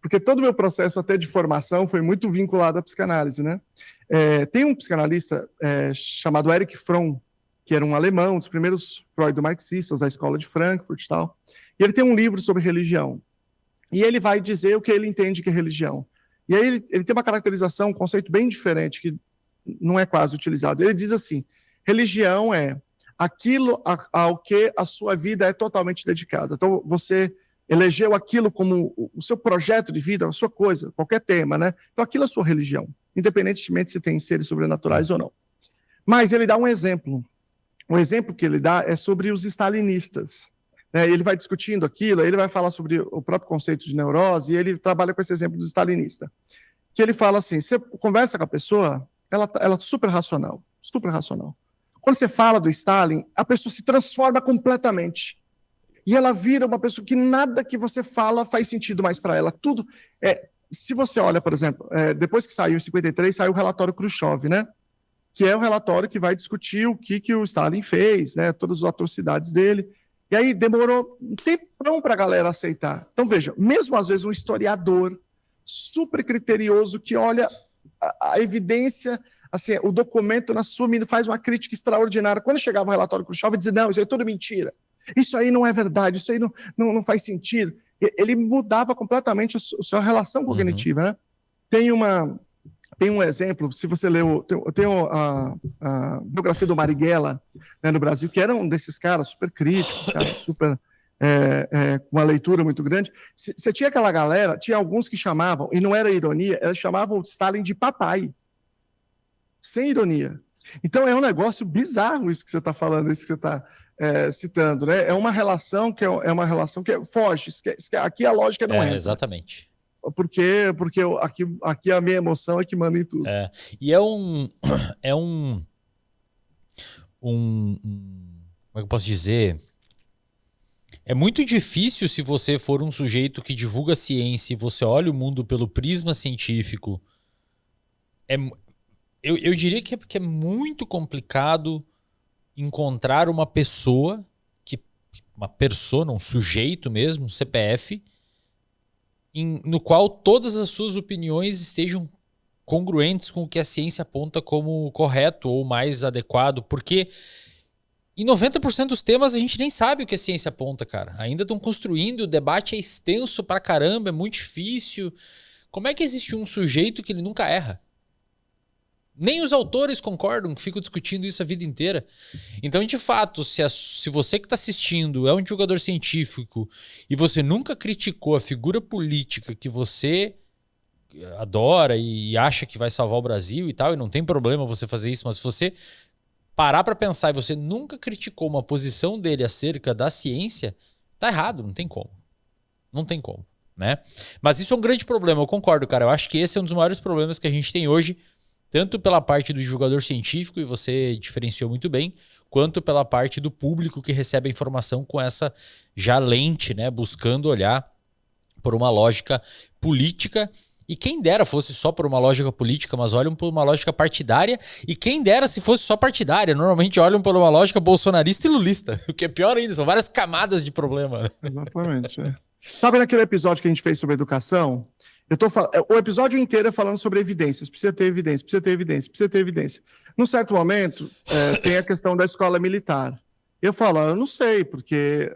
Porque todo o meu processo até de formação foi muito vinculado à psicanálise, né? Tem um psicanalista chamado Erich Fromm, que era um alemão, um dos primeiros freudo-marxistas da escola de Frankfurt e tal. E ele tem um livro sobre religião. E ele vai dizer o que ele entende que é religião. E aí ele tem uma caracterização, um conceito bem diferente, que não é quase utilizado. Ele diz assim, religião é aquilo ao que a sua vida é totalmente dedicada. Então, você elegeu aquilo como o seu projeto de vida, a sua coisa, qualquer tema, né? Então, aquilo é a sua religião, independentemente se tem seres sobrenaturais ou não. Mas ele dá um exemplo. O exemplo que ele dá é sobre os stalinistas. Ele vai discutindo aquilo, aí ele vai falar sobre o próprio conceito de neurose, e ele trabalha com esse exemplo do stalinista. Que ele fala assim, você conversa com a pessoa, ela é super racional. Quando você fala do Stalin, a pessoa se transforma completamente. E ela vira uma pessoa que nada que você fala faz sentido mais para ela. Tudo. Se você olha, por exemplo, depois que saiu em 53, saiu o relatório Khrushchev, né? Que é o relatório que vai discutir o que o Stalin fez, né? Todas as atrocidades dele. E aí demorou um tempão para a galera aceitar. Então, veja, mesmo às vezes um historiador super criterioso que olha a evidência, assim, o documento na sua mídia, faz uma crítica extraordinária. Quando chegava o relatório Khrushchev, dizia, não, isso aí é tudo mentira. Isso aí não é verdade, isso aí não faz sentido. Ele mudava completamente a sua relação cognitiva, né? Tem um exemplo, se você leu, tem a biografia do Marighella, né, no Brasil, que era um desses caras super críticos, cara, super com uma leitura muito grande. Você tinha aquela galera, tinha alguns que chamavam, e não era ironia, eles chamavam o Stalin de papai, sem ironia. Então é um negócio bizarro isso que você está falando, isso que você está citando, né? É uma relação que foge, aqui a lógica não entra. Exatamente. Porque aqui a minha emoção é que manda em tudo. E como é que eu posso dizer? É muito difícil se você for um sujeito que divulga ciência e você olha o mundo pelo prisma científico. Eu diria que é muito complicado encontrar uma pessoa, uma persona, um sujeito mesmo, um CPF, no qual todas as suas opiniões estejam congruentes com o que a ciência aponta como correto ou mais adequado, porque em 90% dos temas a gente nem sabe o que a ciência aponta, cara. Ainda estão construindo, o debate é extenso pra caramba, é muito difícil. Como é que existe um sujeito que ele nunca erra? Nem os autores concordam, ficam discutindo isso a vida inteira. Então, de fato, se você que está assistindo é um divulgador científico e você nunca criticou a figura política que você adora e acha que vai salvar o Brasil e tal, e não tem problema você fazer isso, mas se você parar para pensar e você nunca criticou uma posição dele acerca da ciência, tá errado, não tem como. Não tem como, né? Mas isso é um grande problema, eu concordo, cara. Eu acho que esse é um dos maiores problemas que a gente tem hoje, tanto pela parte do divulgador científico, e você diferenciou muito bem, quanto pela parte do público que recebe a informação com essa já lente, né? Buscando olhar por uma lógica política. E quem dera fosse só por uma lógica política, mas olham por uma lógica partidária. E quem dera se fosse só partidária. Normalmente olham por uma lógica bolsonarista e lulista. O que é pior ainda, são várias camadas de problema. Exatamente. Sabe naquele episódio que a gente fez sobre educação? O episódio inteiro é falando sobre evidências. Precisa ter evidência, precisa ter evidência, precisa ter evidência. Num certo momento, tem a questão da escola militar. Eu falo, eu não sei, porque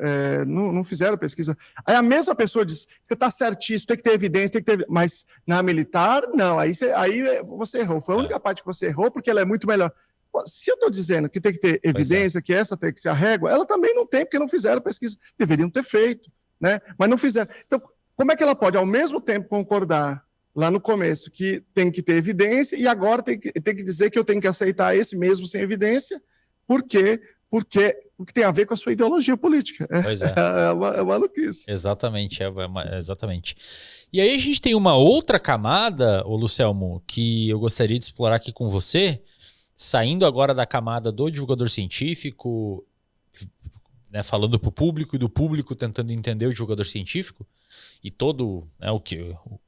não fizeram pesquisa. Aí a mesma pessoa diz, você está certíssimo, tem que ter evidência, tem que ter... Mas na militar, não. Aí você errou. Foi a única parte que você errou, porque ela é muito melhor. Se eu estou dizendo que tem que ter evidência, que essa tem que ser a régua, ela também não tem, porque não fizeram pesquisa. Deveriam ter feito, né? Mas não fizeram. Então, como é que ela pode, ao mesmo tempo, concordar lá no começo que tem que ter evidência e agora tem que dizer que eu tenho que aceitar esse mesmo sem evidência, porque tem a ver com a sua ideologia política. Pois é. É maluquice. Exatamente, exatamente. E aí a gente tem uma outra camada, ô Lucelmo, que eu gostaria de explorar aqui com você, saindo agora da camada do divulgador científico, né, falando para o público e do público tentando entender o divulgador científico e todo, né,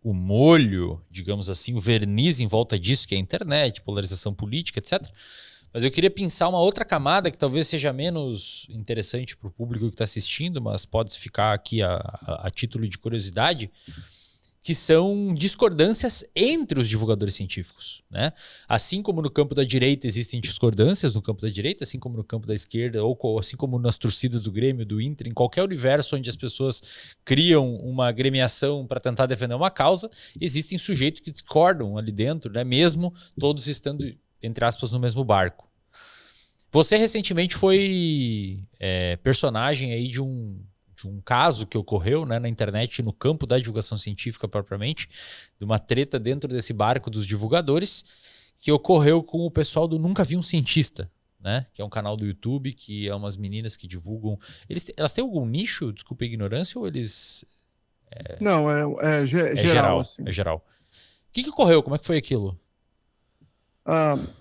o molho, digamos assim, o verniz em volta disso, que é a internet, polarização política, etc. Mas eu queria pensar uma outra camada que talvez seja menos interessante para o público que está assistindo, mas pode ficar aqui a título de curiosidade, que são discordâncias entre os divulgadores científicos, né? Assim como no campo da direita existem discordâncias no campo da direita, assim como no campo da esquerda, ou assim como nas torcidas do Grêmio, do Inter, em qualquer universo onde as pessoas criam uma gremiação para tentar defender uma causa, existem sujeitos que discordam ali dentro, né? Mesmo todos estando, entre aspas, no mesmo barco. Você recentemente foi personagem aí de um caso que ocorreu, né, na internet, no campo da divulgação científica propriamente, de uma treta dentro desse barco dos divulgadores, que ocorreu com o pessoal do Nunca Vi um Cientista, né, que é um canal do YouTube, que é umas meninas que divulgam... Elas têm algum nicho, desculpa a ignorância, ou eles... Não, geral, assim. É geral. O que ocorreu? Como é que foi aquilo?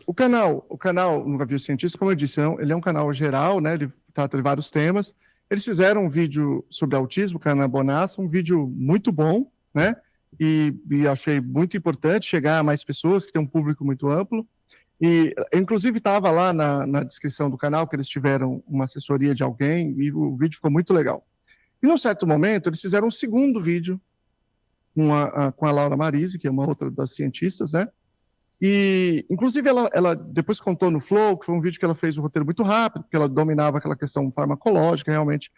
O canal Nunca Vi o Cientista, como eu disse, ele é um canal geral, né? Ele trata de vários temas. Eles fizeram um vídeo sobre autismo, Cana Bonassa, um vídeo muito bom, né? E achei muito importante chegar a mais pessoas, que tem um público muito amplo. E, inclusive, estava lá na descrição do canal que eles tiveram uma assessoria de alguém e o vídeo ficou muito legal. E, num certo momento, eles fizeram um segundo vídeo com a Laura Marise, que é uma outra das cientistas, né? E, inclusive, ela depois contou no Flow, que foi um vídeo que ela fez um roteiro muito rápido, porque ela dominava aquela questão farmacológica, realmente,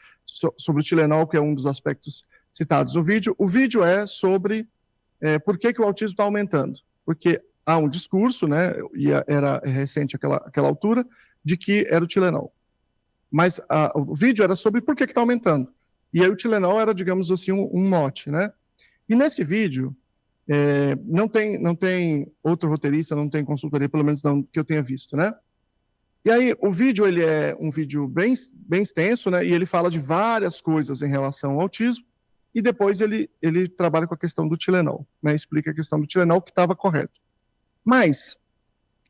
sobre o Tilenol, que é um dos aspectos citados no vídeo. O vídeo é sobre por que o autismo está aumentando. Porque há um discurso, né, e era recente aquela altura, de que era o Tilenol. Mas o vídeo era sobre por que está aumentando. E aí o Tilenol era, digamos assim, um mote, né? E nesse vídeo, não tem outro roteirista, não tem consultoria, pelo menos não que eu tenha visto, né? E aí o vídeo, ele é um vídeo bem extenso, né? E ele fala de várias coisas em relação ao autismo, e depois ele trabalha com a questão do Tilenol, né? Explica a questão do Tilenol, que estava correto. Mas,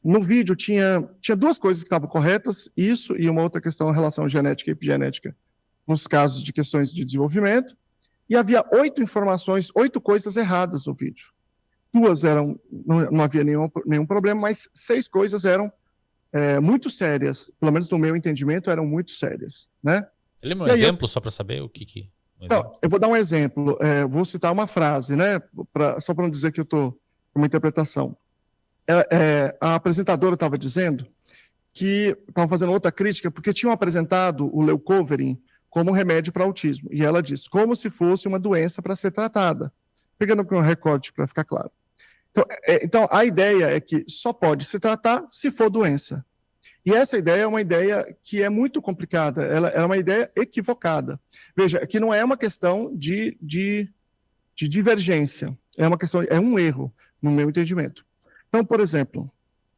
no vídeo tinha duas coisas que estavam corretas, isso e uma outra questão em relação à genética e epigenética, nos casos de questões de desenvolvimento, e havia 8 informações, 8 coisas erradas no vídeo. 2 não havia nenhum problema, mas 6 coisas eram muito sérias, pelo menos no meu entendimento, eram muito sérias, né? Lembra um exemplo, só para saber o que... Então, eu vou dar um exemplo, vou citar uma frase, né? Só para não dizer que eu estou com uma interpretação. A apresentadora estava dizendo que estava fazendo outra crítica, porque tinham apresentado o Leucovorin como remédio para autismo. E ela disse, como se fosse uma doença para ser tratada. Pegando aqui um recorte para ficar claro. Então, a ideia é que só pode se tratar se for doença. E essa ideia é uma ideia que é muito complicada, ela é uma ideia equivocada. Veja, aqui não é uma questão de divergência, é um erro, no meu entendimento. Então, por exemplo,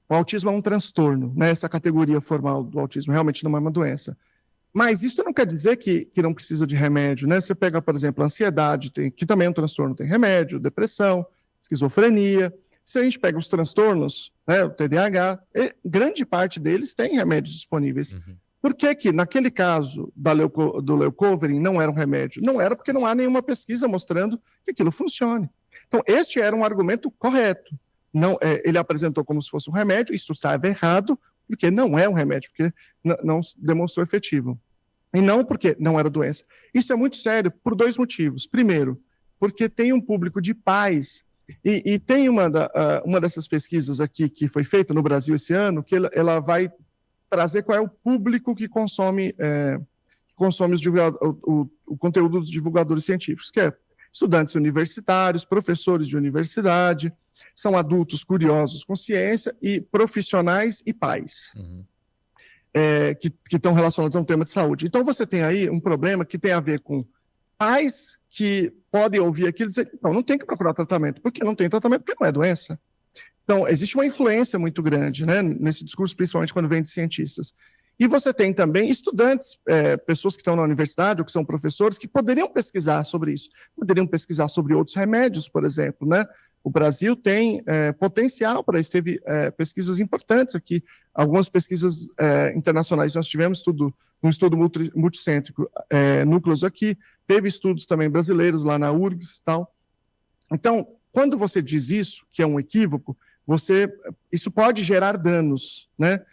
o autismo é um transtorno, né? Essa categoria formal do autismo realmente não é uma doença. Mas isso não quer dizer que não precisa de remédio, né? Você pega, por exemplo, a ansiedade, que também é um transtorno, tem remédio, depressão, esquizofrenia. Se a gente pega os transtornos, né, o TDAH, grande parte deles tem remédios disponíveis. Uhum. Por que naquele caso do Leucovorin não era um remédio? Não era porque não há nenhuma pesquisa mostrando que aquilo funcione. Então, este era um argumento correto. Não, ele apresentou como se fosse um remédio, isso estava errado, porque não é um remédio, porque não demonstrou efetivo. E não porque não era doença. Isso é muito sério por 2 motivos. Primeiro, porque tem um público de pais, e tem uma dessas pesquisas aqui que foi feita no Brasil esse ano, que ela vai trazer qual é o público que consome o conteúdo dos divulgadores científicos, que é estudantes universitários, professores de universidade, são adultos curiosos com ciência e profissionais e pais, que estão relacionados a um tema de saúde. Então, você tem aí um problema que tem a ver com pais que podem ouvir aquilo e dizer, não tem que procurar tratamento, porque não tem tratamento, porque não é doença. Então, existe uma influência muito grande, né, nesse discurso, principalmente quando vem de cientistas. E você tem também estudantes, pessoas que estão na universidade ou que são professores, que poderiam pesquisar sobre isso, poderiam pesquisar sobre outros remédios, por exemplo, né? O Brasil tem potencial para isso, teve pesquisas importantes aqui, algumas pesquisas internacionais, nós tivemos um estudo multicêntrico, núcleos aqui, teve estudos também brasileiros lá na URGS e tal. Então, quando você diz isso, que é um equívoco, isso pode gerar danos, né?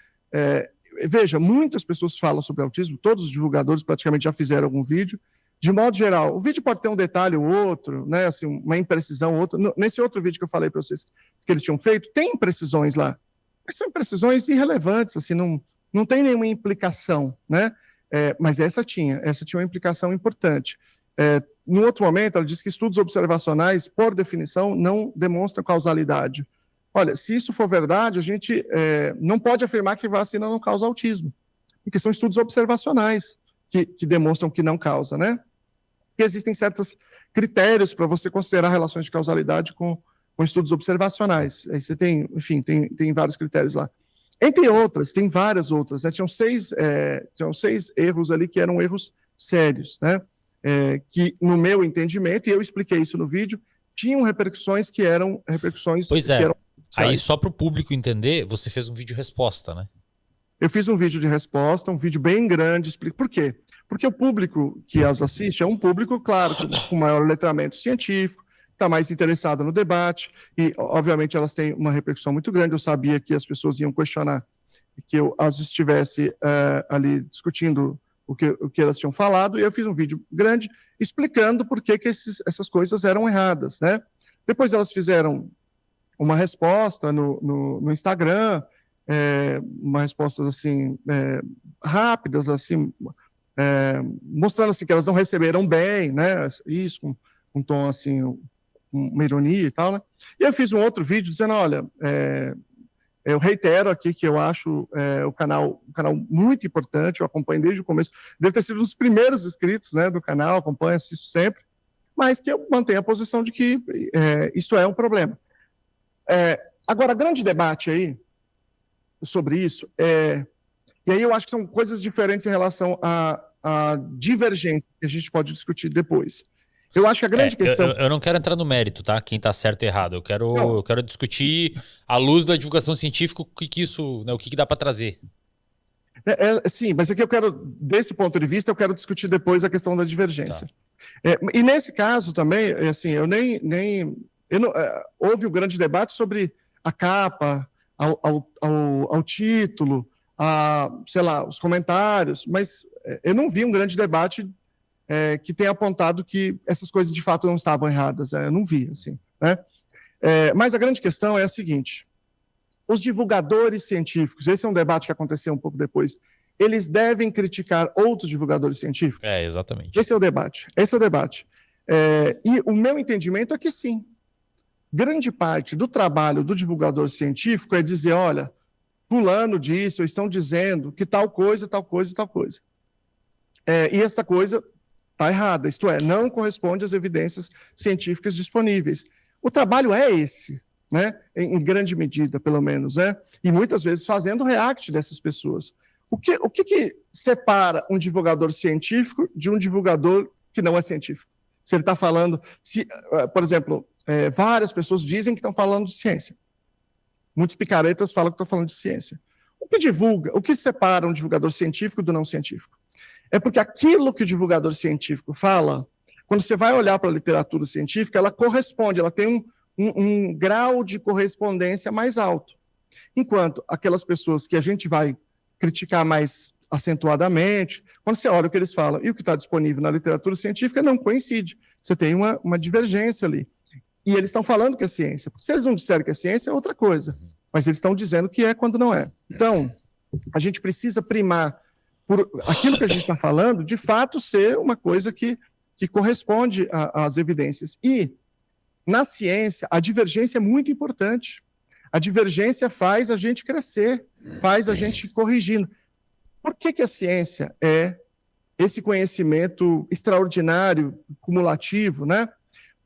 Veja, muitas pessoas falam sobre autismo, todos os divulgadores praticamente já fizeram algum vídeo. De modo geral, o vídeo pode ter um detalhe ou outro, né, assim, uma imprecisão ou outra. Nesse outro vídeo que eu falei para vocês que eles tinham feito, tem imprecisões lá. Mas são imprecisões irrelevantes, assim, não tem nenhuma implicação, né? Mas essa tinha uma implicação importante. No outro momento, ela disse que estudos observacionais, por definição, não demonstram causalidade. Olha, se isso for verdade, a gente não pode afirmar que vacina não causa autismo, porque são estudos observacionais que demonstram que não causa, né? Porque existem certos critérios para você considerar relações de causalidade com estudos observacionais. Aí você tem, enfim, tem vários critérios lá. Entre outras, tem várias outras, né? Tinham seis erros ali que eram erros sérios, né? Que, no meu entendimento, e eu expliquei isso no vídeo, tinham repercussões que eram repercussões... Pois é. Aí, só para o público entender, você fez um vídeo resposta, né? Eu fiz um vídeo de resposta, um vídeo bem grande. Por quê? Porque o público que as assiste é um público, claro, com maior letramento científico, está mais interessado no debate, e, obviamente, elas têm uma repercussão muito grande. Eu sabia que as pessoas iam questionar, que eu as estivesse ali discutindo o que elas tinham falado, e eu fiz um vídeo grande explicando por que essas coisas eram erradas, né? Depois elas fizeram uma resposta no Instagram, uma resposta assim, rápidas, assim, mostrando assim, que elas não receberam bem, né? Isso, com um tom assim, uma ironia e tal, né? E eu fiz um outro vídeo dizendo, olha, eu reitero aqui que eu acho um canal muito importante, eu acompanho desde o começo, deve ter sido um dos primeiros inscritos, né, do canal, acompanho, assisto sempre, mas que eu mantenho a posição de que isso é um problema. Agora, grande debate aí sobre isso, e aí eu acho que são coisas diferentes em relação à divergência, que a gente pode discutir depois. Eu acho que a grande questão... Eu não quero entrar no mérito, tá? Quem tá certo e errado. Eu quero discutir, à luz da divulgação científica, o que dá para trazer. Sim, mas aqui eu quero, desse ponto de vista, eu quero discutir depois a questão da divergência. Tá. E nesse caso também, assim, houve um grande debate sobre a capa, ao título, sei lá, os comentários, mas eu não vi um grande debate que tenha apontado que essas coisas de fato não estavam erradas. Eu não vi, assim, né? Mas a grande questão é a seguinte: os divulgadores científicos, esse é um debate que aconteceu um pouco depois, eles devem criticar outros divulgadores científicos? Exatamente. Esse é o debate. E o meu entendimento é que sim. Grande parte do trabalho do divulgador científico é dizer, olha, fulano disse, ou estão dizendo que tal coisa, tal coisa, tal coisa. E esta coisa está errada, isto é, não corresponde às evidências científicas disponíveis. O trabalho é esse, né? Em grande medida, pelo menos, né? E muitas vezes fazendo react dessas pessoas. O que separa um divulgador científico de um divulgador que não é científico? Se ele está falando... por exemplo, várias pessoas dizem que estão falando de ciência. Muitos picaretas falam que estão falando de ciência. O que separa um divulgador científico do não científico? É porque aquilo que o divulgador científico fala, quando você vai olhar para a literatura científica, ela corresponde, ela tem um grau de correspondência mais alto. Enquanto aquelas pessoas que a gente vai criticar mais acentuadamente, quando você olha o que eles falam e o que está disponível na literatura científica, não coincide. Você tem uma divergência ali. E eles estão falando que é ciência. Porque se eles não disserem que é ciência, é outra coisa. Mas eles estão dizendo que é quando não é. Então, a gente precisa primar por aquilo que a gente está falando, de fato, ser uma coisa que corresponde às evidências. E, na ciência, a divergência é muito importante. A divergência faz a gente crescer, faz a gente corrigindo. Por que a ciência é esse conhecimento extraordinário, cumulativo, né?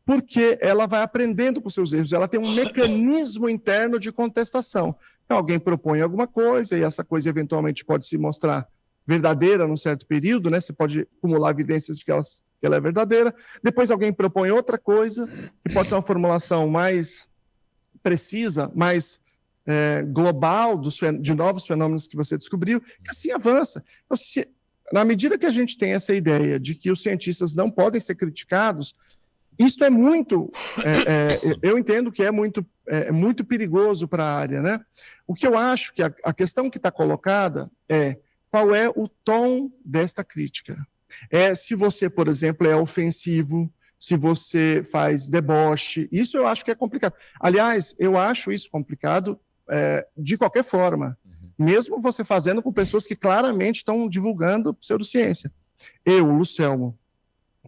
Porque ela vai aprendendo com seus erros, ela tem um mecanismo interno de contestação. Então, alguém propõe alguma coisa e essa coisa eventualmente pode se mostrar verdadeira num certo período, né? Você pode acumular evidências de que ela é verdadeira. Depois alguém propõe outra coisa, que pode ser uma formulação mais precisa, mais global de novos fenômenos que você descobriu, e assim avança. Então, na medida que a gente tem essa ideia de que os cientistas não podem ser criticados, isso é muito, eu entendo que é muito perigoso para a área, né? O que eu acho que a questão que está colocada é qual é o tom desta crítica. Se você, por exemplo, é ofensivo, se você faz deboche, isso eu acho que é complicado. Aliás, eu acho isso complicado de qualquer forma, mesmo você fazendo com pessoas que claramente estão divulgando pseudociência. Eu, Lucelmo,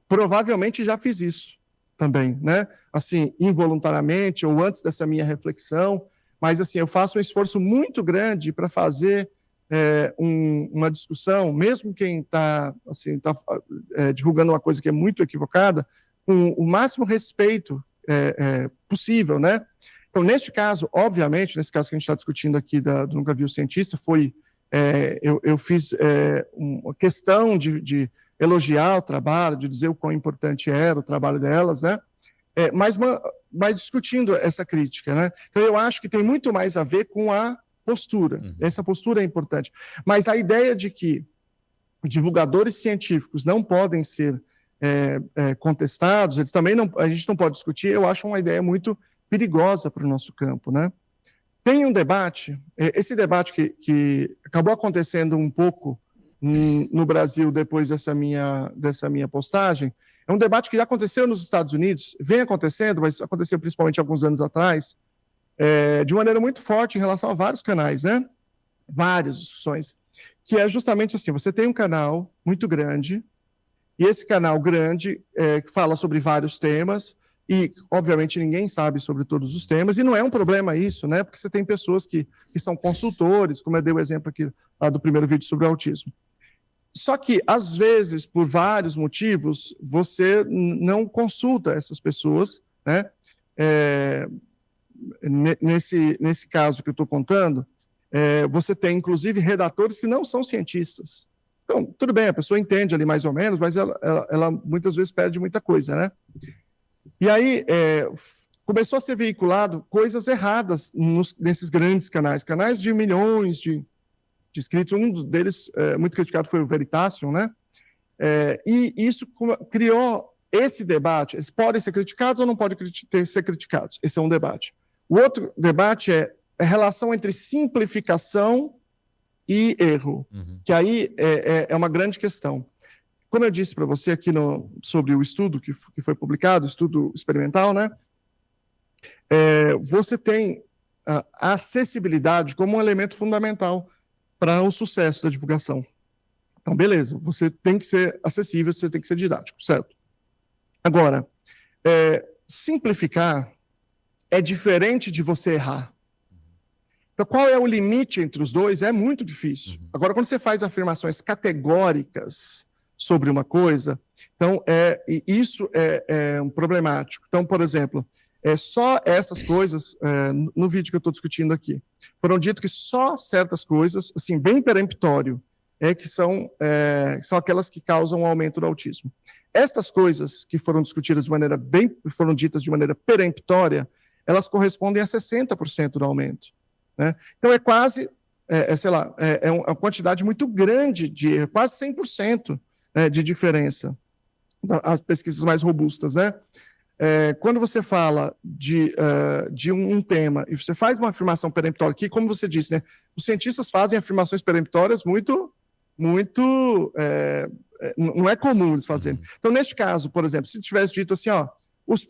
provavelmente já fiz isso também, né? Assim, involuntariamente ou antes dessa minha reflexão, mas assim, eu faço um esforço muito grande para fazer uma discussão, mesmo quem está assim, divulgando uma coisa que é muito equivocada, com o máximo respeito possível, né? Então, neste caso, obviamente, nesse caso que a gente está discutindo aqui do Nunca Vi o Cientista, eu fiz uma questão de elogiar o trabalho, de dizer o quão importante era o trabalho delas, né? mas discutindo essa crítica, né? Então, eu acho que tem muito mais a ver com a postura. Essa postura é importante. Mas a ideia de que divulgadores científicos não podem ser contestados, eles também não, a gente não pode discutir, eu acho uma ideia muito perigosa para o nosso campo, né? Tem um debate, esse debate que acabou acontecendo um pouco no Brasil depois dessa minha postagem, é um debate que já aconteceu nos Estados Unidos, vem acontecendo, mas aconteceu principalmente alguns anos atrás, de maneira muito forte em relação a vários canais, né? Várias discussões, que é justamente assim, você tem um canal muito grande, e esse canal grande que fala sobre vários temas, e, obviamente, ninguém sabe sobre todos os temas, e não é um problema isso, né? Porque você tem pessoas que são consultores, como eu dei o exemplo aqui lá do primeiro vídeo sobre o autismo. Só que, às vezes, por vários motivos, você não consulta essas pessoas, né? Nesse caso que eu estou contando, você tem, inclusive, redatores que não são cientistas. Então, tudo bem, a pessoa entende ali mais ou menos, mas ela muitas vezes perde muita coisa, né? E aí, começou a ser veiculado coisas erradas nesses grandes canais de milhões de inscritos. Um deles, muito criticado, foi o Veritasium, né? E isso criou esse debate. Eles podem ser criticados ou não podem ser criticados? Esse é um debate. O outro debate é a relação entre simplificação e erro, que aí é uma grande questão. Como eu disse para você aqui sobre o estudo que foi publicado, estudo experimental, né? Você tem a acessibilidade como um elemento fundamental para o sucesso da divulgação. Então, beleza, você tem que ser acessível, você tem que ser didático, certo? Agora, simplificar é diferente de você errar. Então, qual é o limite entre os dois? É muito difícil. Agora, quando você faz afirmações categóricas sobre uma coisa, então isso é um problemático. Então, por exemplo, só essas coisas, no vídeo que eu estou discutindo aqui, foram dito que só certas coisas, assim, bem peremptório, que são aquelas que causam o aumento do autismo. Estas coisas que foram discutidas foram ditas de maneira peremptória, elas correspondem a 60% do aumento, né? Então é quase, sei lá, uma quantidade muito grande de erro, quase 100%, de diferença, as pesquisas mais robustas, né? Quando você fala de um tema e você faz uma afirmação peremptória, que, como você disse, né, os cientistas fazem afirmações peremptórias muito não é comum eles fazerem. Então, neste caso, por exemplo, se tivesse dito assim, ó, os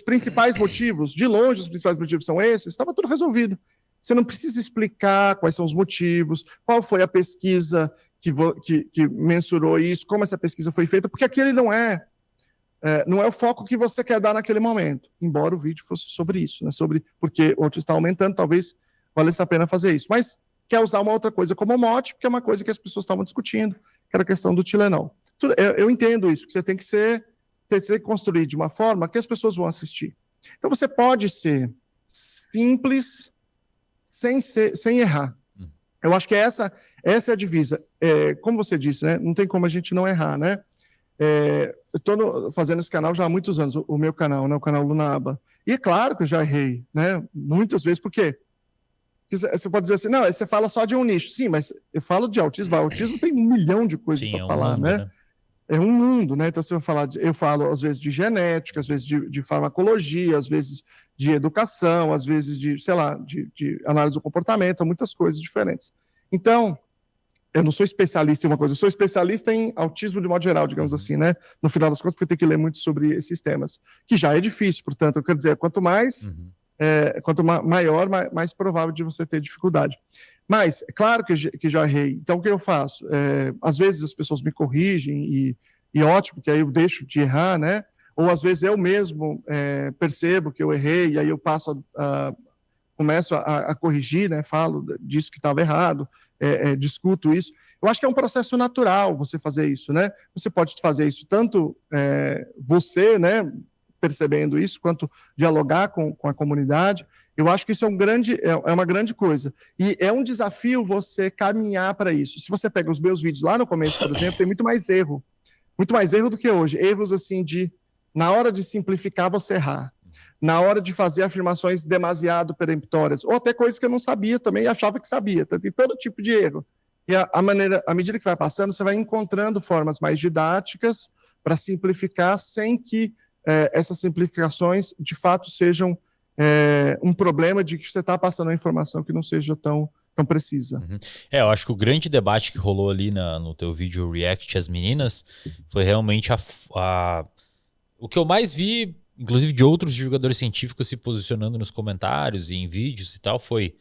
principais motivos, de longe os principais motivos são esses, estava tudo resolvido. Você não precisa explicar quais são os motivos, qual foi a pesquisa que mensurou isso, como essa pesquisa foi feita, porque aquele não é o foco que você quer dar naquele momento, embora o vídeo fosse sobre isso, né? Porque o autismo está aumentando, talvez valesse a pena fazer isso. Mas quer usar uma outra coisa como mote, porque é uma coisa que as pessoas estavam discutindo, que era a questão do Tilenol. Eu entendo isso, que você tem que construir de uma forma que as pessoas vão assistir. Então você pode ser simples sem errar. Eu acho que essa é a divisa. Como você disse, né? Não tem como a gente não errar, né? Eu estou fazendo esse canal já há muitos anos, o meu canal, né? O canal Lunaba. E é claro que eu já errei, né? Muitas vezes, por quê? Você pode dizer assim, não, você fala só de um nicho. Sim, mas eu falo de autismo. Autismo tem 1 milhão de coisas para falar, mundo, né? É um mundo, né? Então, se eu falar, eu falo às vezes de genética, às vezes de farmacologia, às vezes de educação, às vezes de, sei lá, de análise do comportamento, são muitas coisas diferentes. Então, eu não sou especialista em uma coisa, eu sou especialista em autismo de modo geral, digamos assim, né? No final das contas, porque eu tenho que ler muito sobre esses temas, que já é difícil, portanto, quer dizer, quanto maior, mais provável de você ter dificuldade. Mas, é claro que já errei. Então, o que eu faço? Às vezes as pessoas me corrigem e ótimo, que aí eu deixo de errar, né? Ou às vezes eu mesmo percebo que eu errei e aí eu começo a corrigir, né? Falo disso que estava errado, discuto isso. Eu acho que é um processo natural você fazer isso, né? Você pode fazer isso tanto você, né? Percebendo isso, quanto dialogar com a comunidade. Eu acho que isso é uma grande coisa. E é um desafio você caminhar para isso. Se você pega os meus vídeos lá no começo, por exemplo, tem muito mais erro do que hoje. Erros, assim, de Na hora de simplificar, você errar. Na hora de fazer afirmações demasiado peremptórias, ou até coisas que eu não sabia também e achava que sabia. Então, tem todo tipo de erro. E à medida que vai passando, você vai encontrando formas mais didáticas para simplificar, sem que essas simplificações, de fato, sejam um problema de que você está passando a informação que não seja tão precisa. Uhum. Eu acho que o grande debate que rolou ali no teu vídeo React às meninas foi realmente o que eu mais vi, inclusive de outros divulgadores científicos se posicionando nos comentários e em vídeos e tal, foi: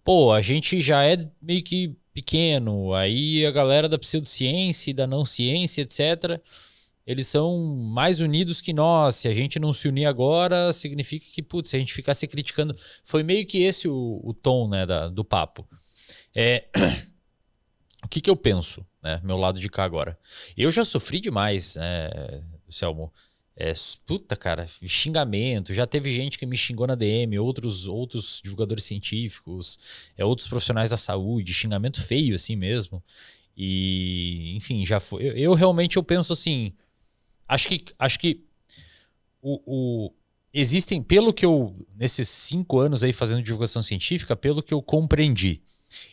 pô, a gente já é meio que pequeno, aí a galera da pseudociência e da não ciência, etc., eles são mais unidos que nós. Se a gente não se unir agora, significa que, putz, se a gente ficasse criticando... Foi meio que esse o tom, né, do papo. O que eu penso, né, meu lado de cá agora? Eu já sofri demais, né, Selmo? Puta, cara, xingamento. Já teve gente que me xingou na DM, outros divulgadores científicos, outros profissionais da saúde, xingamento feio assim mesmo. E, enfim, já foi. Eu realmente eu penso assim... Acho que existem, pelo que eu, nesses 5 anos aí fazendo divulgação científica, pelo que eu compreendi,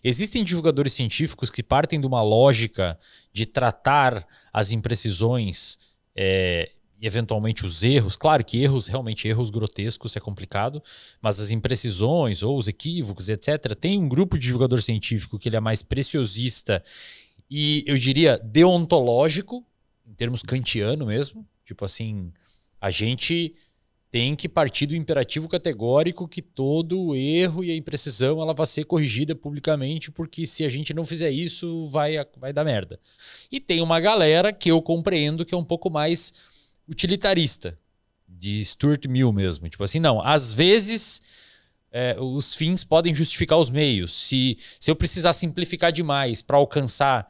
existem divulgadores científicos que partem de uma lógica de tratar as imprecisões e eventualmente os erros. Claro que realmente erros grotescos é complicado, mas as imprecisões ou os equívocos, etc. Tem um grupo de divulgador científico que ele é mais preciosista e, eu diria, deontológico, em termos kantiano mesmo, tipo assim, a gente tem que partir do imperativo categórico que todo erro e a imprecisão ela vai ser corrigida publicamente, porque se a gente não fizer isso, vai dar merda. E tem uma galera que eu compreendo que é um pouco mais utilitarista, de Stuart Mill mesmo, tipo assim, não, às vezes os fins podem justificar os meios. Se eu precisar simplificar demais para alcançar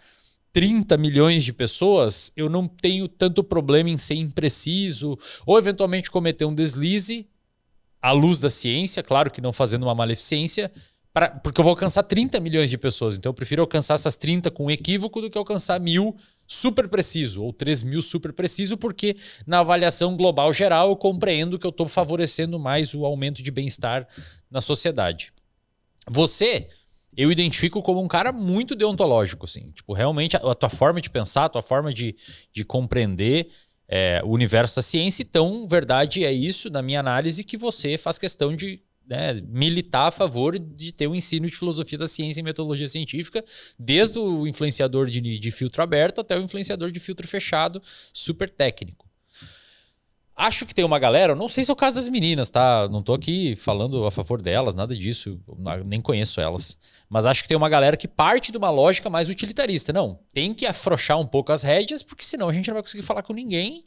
30 milhões de pessoas, eu não tenho tanto problema em ser impreciso ou eventualmente cometer um deslize à luz da ciência, claro que não fazendo uma maleficência, porque eu vou alcançar 30 milhões de pessoas. Então eu prefiro alcançar essas 30 com equívoco do que alcançar 1.000 super preciso ou 3.000 super preciso, porque na avaliação global geral eu compreendo que eu estou favorecendo mais o aumento de bem-estar na sociedade. Eu identifico como um cara muito deontológico, assim. Tipo, realmente a tua forma de pensar, a tua forma de compreender o universo da ciência. Então, verdade é isso, na minha análise, que você faz questão de militar a favor de ter um ensino de filosofia da ciência e metodologia científica, desde o influenciador de filtro aberto até o influenciador de filtro fechado, super técnico. Acho que tem uma galera, eu não sei se é o caso das meninas, tá? Não tô aqui falando a favor delas, nada disso, nem conheço elas. Mas acho que tem uma galera que parte de uma lógica mais utilitarista. Não, tem que afrouxar um pouco as rédeas, porque senão a gente não vai conseguir falar com ninguém.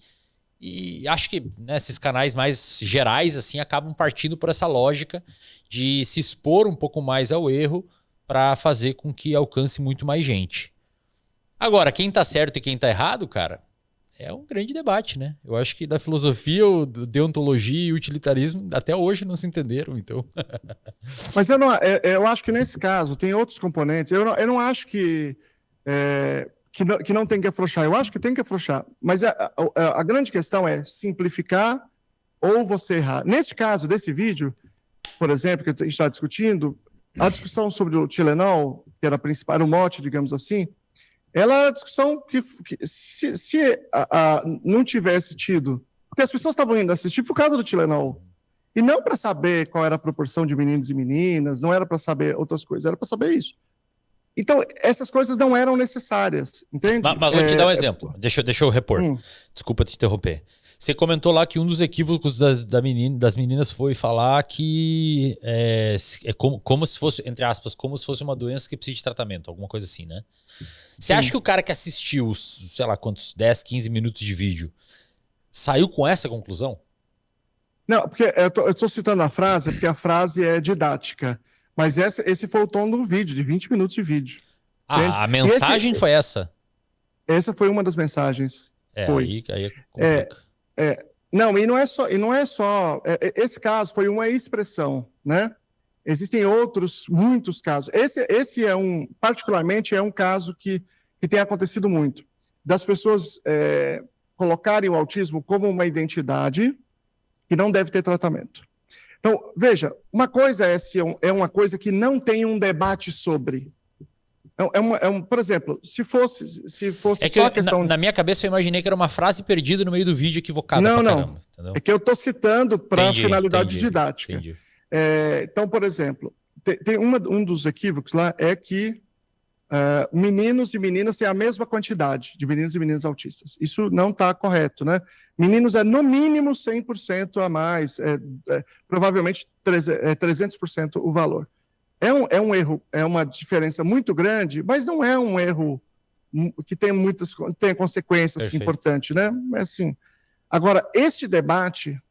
E acho que esses canais mais gerais assim acabam partindo por essa lógica de se expor um pouco mais ao erro para fazer com que alcance muito mais gente. Agora, quem tá certo e quem tá errado, cara... É um grande debate, né? Eu acho que da filosofia, deontologia e utilitarismo até hoje não se entenderam, então. Mas eu acho que nesse caso tem outros componentes. Eu não acho que não tem que afrouxar. Eu acho que tem que afrouxar. Mas a grande questão é simplificar ou você errar. Nesse caso desse vídeo, por exemplo, que a gente está discutindo, a discussão sobre o Tilenol, que era o mote, digamos assim, ela é a discussão que se não tivesse tido... Porque as pessoas estavam indo assistir por causa do Tilenol. E não para saber qual era a proporção de meninos e meninas, não era para saber outras coisas, era para saber isso. Então, essas coisas não eram necessárias, entende? Mas vou te dar um exemplo. Deixa eu repor. Desculpa te interromper. Você comentou lá que um dos equívocos das meninas foi falar que é como se fosse, entre aspas, como se fosse uma doença que precisa de tratamento, alguma coisa assim, né? Você acha que o cara que assistiu, sei lá quantos, 10, 15 minutos de vídeo, saiu com essa conclusão? Não, porque eu estou citando a frase, porque a frase é didática. Mas esse foi o tom do vídeo, de 20 minutos de vídeo. A mensagem foi essa? Essa foi uma das mensagens. Foi. Aí é complicado. Não, e não é só esse caso foi uma expressão, né? Existem muitos casos. Esse particularmente é um caso que tem acontecido muito. Das pessoas colocarem o autismo como uma identidade que não deve ter tratamento. Então, veja, uma coisa é uma coisa que não tem um debate sobre. Por exemplo, se fosse só a questão... Na minha cabeça eu imaginei que era uma frase perdida no meio do vídeo equivocada pra caramba. Entendeu? É que eu estou citando para finalidade didática. Entendi. Então, por exemplo, tem um dos equívocos lá é que meninos e meninas têm a mesma quantidade de meninos e meninas autistas. Isso não está correto, né? Meninos é no mínimo 100% a mais, provavelmente 300% o valor. É um erro, é uma diferença muito grande, mas não é um erro que tem consequências Perfeito. Importantes, né? Assim, agora, este debate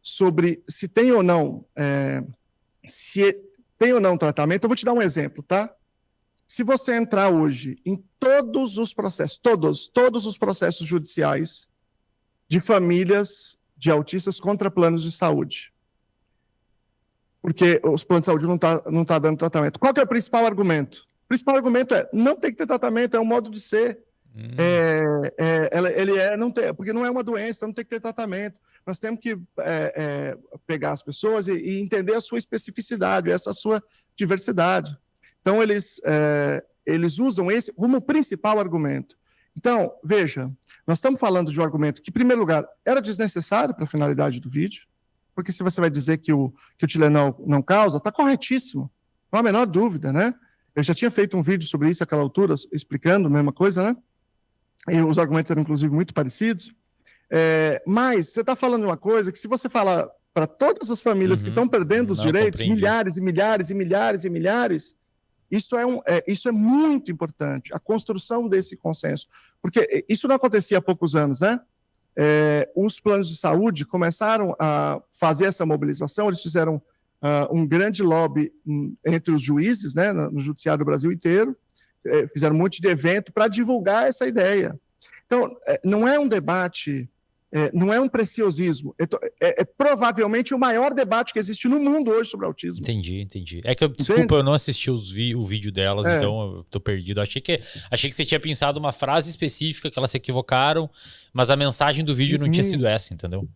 sobre se tem ou não tratamento, eu vou te dar um exemplo, tá? Se você entrar hoje em todos os processos, todos os processos judiciais de famílias de autistas contra planos de saúde, porque os planos de saúde não tá dando tratamento. Qual que é o principal argumento? O principal argumento é não tem que ter tratamento, é um modo de ser. Não tem, porque não é uma doença, não tem que ter tratamento. Nós temos que pegar as pessoas e entender a sua especificidade, essa sua diversidade. Então, eles usam esse como principal argumento. Então, veja, nós estamos falando de um argumento que, em primeiro lugar, era desnecessário para a finalidade do vídeo, porque se você vai dizer que o Tilenol não causa, está corretíssimo, não há a menor dúvida, né? Eu já tinha feito um vídeo sobre isso àquela altura, explicando a mesma coisa, né? E os argumentos eram, inclusive, muito parecidos. Mas você está falando de uma coisa que, se você falar para todas as famílias que estão perdendo os direitos, milhares e milhares e milhares e milhares, isso é muito importante, a construção desse consenso. Porque isso não acontecia há poucos anos, né? Os planos de saúde começaram a fazer essa mobilização, eles fizeram um grande lobby entre os juízes, né, no judiciário do Brasil inteiro, fizeram um monte de evento para divulgar essa ideia. Então, não é um debate, não é um preciosismo, é provavelmente o maior debate que existe no mundo hoje sobre autismo. Entendi. É que, desculpa, eu não assisti o vídeo delas, então eu tô perdido. Achei que você tinha pensado uma frase específica, que elas se equivocaram, mas a mensagem do vídeo não tinha sido essa, entendeu?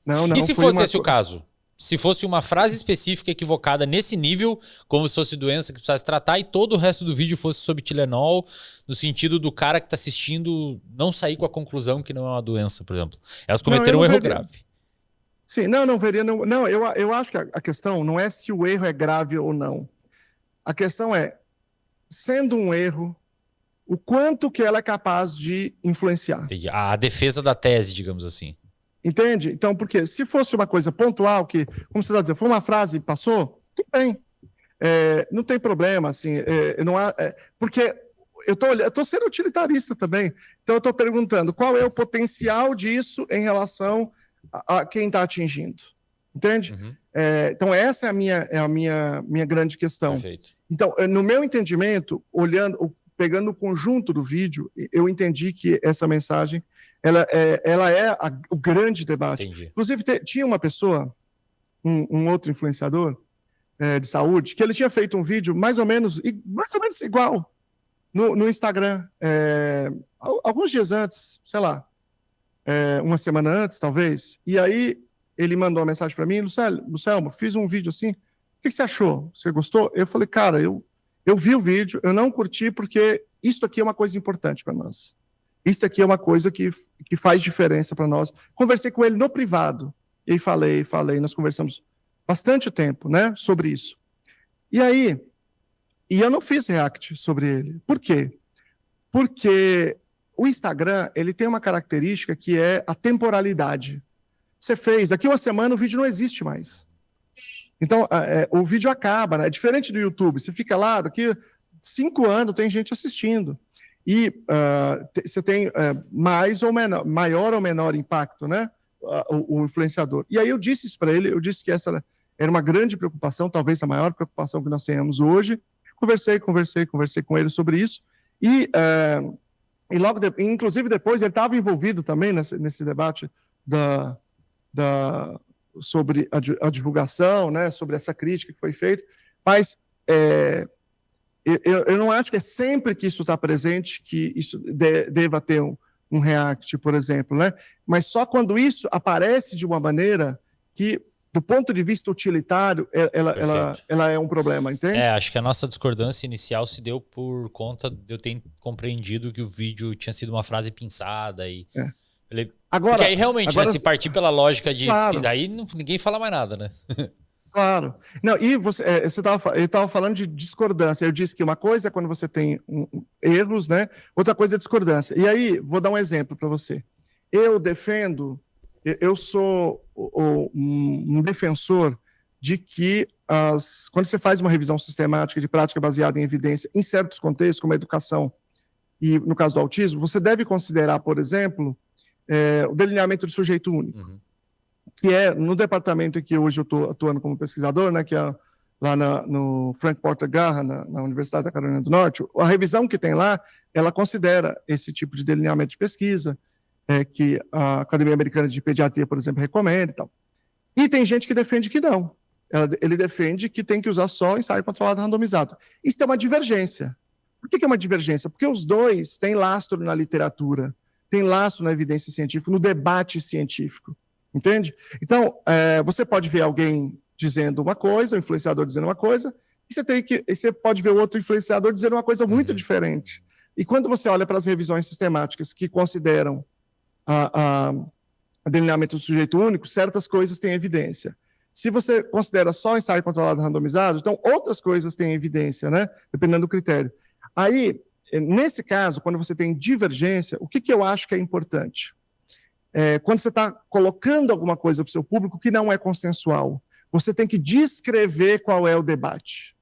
Não, e se fosse esse o caso? Se fosse uma frase específica equivocada nesse nível, como se fosse doença que precisasse tratar, e todo o resto do vídeo fosse sobre Tilenol, no sentido do cara que está assistindo não sair com a conclusão que não é uma doença, por exemplo. Elas cometeram um erro grave. Sim, não veria. Não, eu acho que a questão não é se o erro é grave ou não. A questão é, sendo um erro, o quanto que ela é capaz de influenciar. Entendi. A defesa da tese, digamos assim. Entende? Então, porque se fosse uma coisa pontual, que, como você está dizendo, foi uma frase e passou, tudo bem. Não tem problema, assim, não há, porque eu estou sendo utilitarista também, então eu estou perguntando qual é o potencial disso em relação a quem está atingindo. Entende? Então, essa é a minha grande questão. Perfeito. Então, no meu entendimento, pegando o conjunto do vídeo, eu entendi que essa mensagem ela é o grande debate. Entendi. Inclusive, tinha uma pessoa, um outro influenciador de saúde, que ele tinha feito um vídeo mais ou menos igual no Instagram, alguns dias antes, sei lá, uma semana antes, talvez. E aí, ele mandou uma mensagem para mim: Lucelmo, fiz um vídeo assim, o que você achou? Você gostou? Eu falei: cara, eu vi o vídeo, eu não curti porque isso aqui é uma coisa importante para nós. Isso aqui é uma coisa que faz diferença para nós. Conversei com ele no privado e falei, nós conversamos bastante tempo, né, sobre isso. E aí, eu não fiz react sobre ele. Por quê? Porque o Instagram, ele tem uma característica que é a temporalidade. Você fez, daqui uma semana o vídeo não existe mais. Então, o vídeo acaba, né? É diferente do YouTube. Você fica lá, daqui 5 anos tem gente assistindo. E você tem maior ou menor impacto, né? O influenciador. E aí eu disse isso para ele, eu disse que essa era uma grande preocupação, talvez a maior preocupação que nós tenhamos hoje. Conversei com ele sobre isso. E logo, inclusive depois, ele estava envolvido também nesse debate sobre a divulgação, né? Sobre essa crítica que foi feita. Mas eu não acho que é sempre que isso está presente que isso deva ter um React, por exemplo, né? Mas só quando isso aparece de uma maneira que, do ponto de vista utilitário, ela é um problema, entende? Acho que a nossa discordância inicial se deu por conta de eu ter compreendido que o vídeo tinha sido uma frase pensada e... Agora, porque aí realmente, né, se partir pela lógica de... Claro. Daí ninguém fala mais nada, né? Claro. Não, e ele estava falando de discordância. Eu disse que uma coisa é quando você tem erros, né? Outra coisa é discordância. E aí, vou dar um exemplo para você. Eu sou um defensor de que quando você faz uma revisão sistemática de prática baseada em evidência, em certos contextos, como a educação e no caso do autismo, você deve considerar, por exemplo, o delineamento de sujeito único. Uhum. Que é no departamento em que hoje eu estou atuando como pesquisador, né, que é lá no Frank Porter Garra, na Universidade da Carolina do Norte. A revisão que tem lá, ela considera esse tipo de delineamento de pesquisa, que a Academia Americana de Pediatria, por exemplo, recomenda e tal. E tem gente que defende que não. Ele defende que tem que usar só ensaio controlado randomizado. Isso é uma divergência. Por que é uma divergência? Porque os dois têm lastro na literatura, têm lastro na evidência científica, no debate científico. Entende? Então, você pode ver alguém dizendo uma coisa, um influenciador dizendo uma coisa, e você pode ver o outro influenciador dizendo uma coisa muito diferente. E quando você olha para as revisões sistemáticas que consideram a delineamento do sujeito único, certas coisas têm evidência. Se você considera só ensaio controlado randomizado, então outras coisas têm evidência, né? Dependendo do critério. Aí, nesse caso, quando você tem divergência, o que eu acho que é importante? Quando você está colocando alguma coisa para o seu público que não é consensual, você tem que descrever qual é o debate.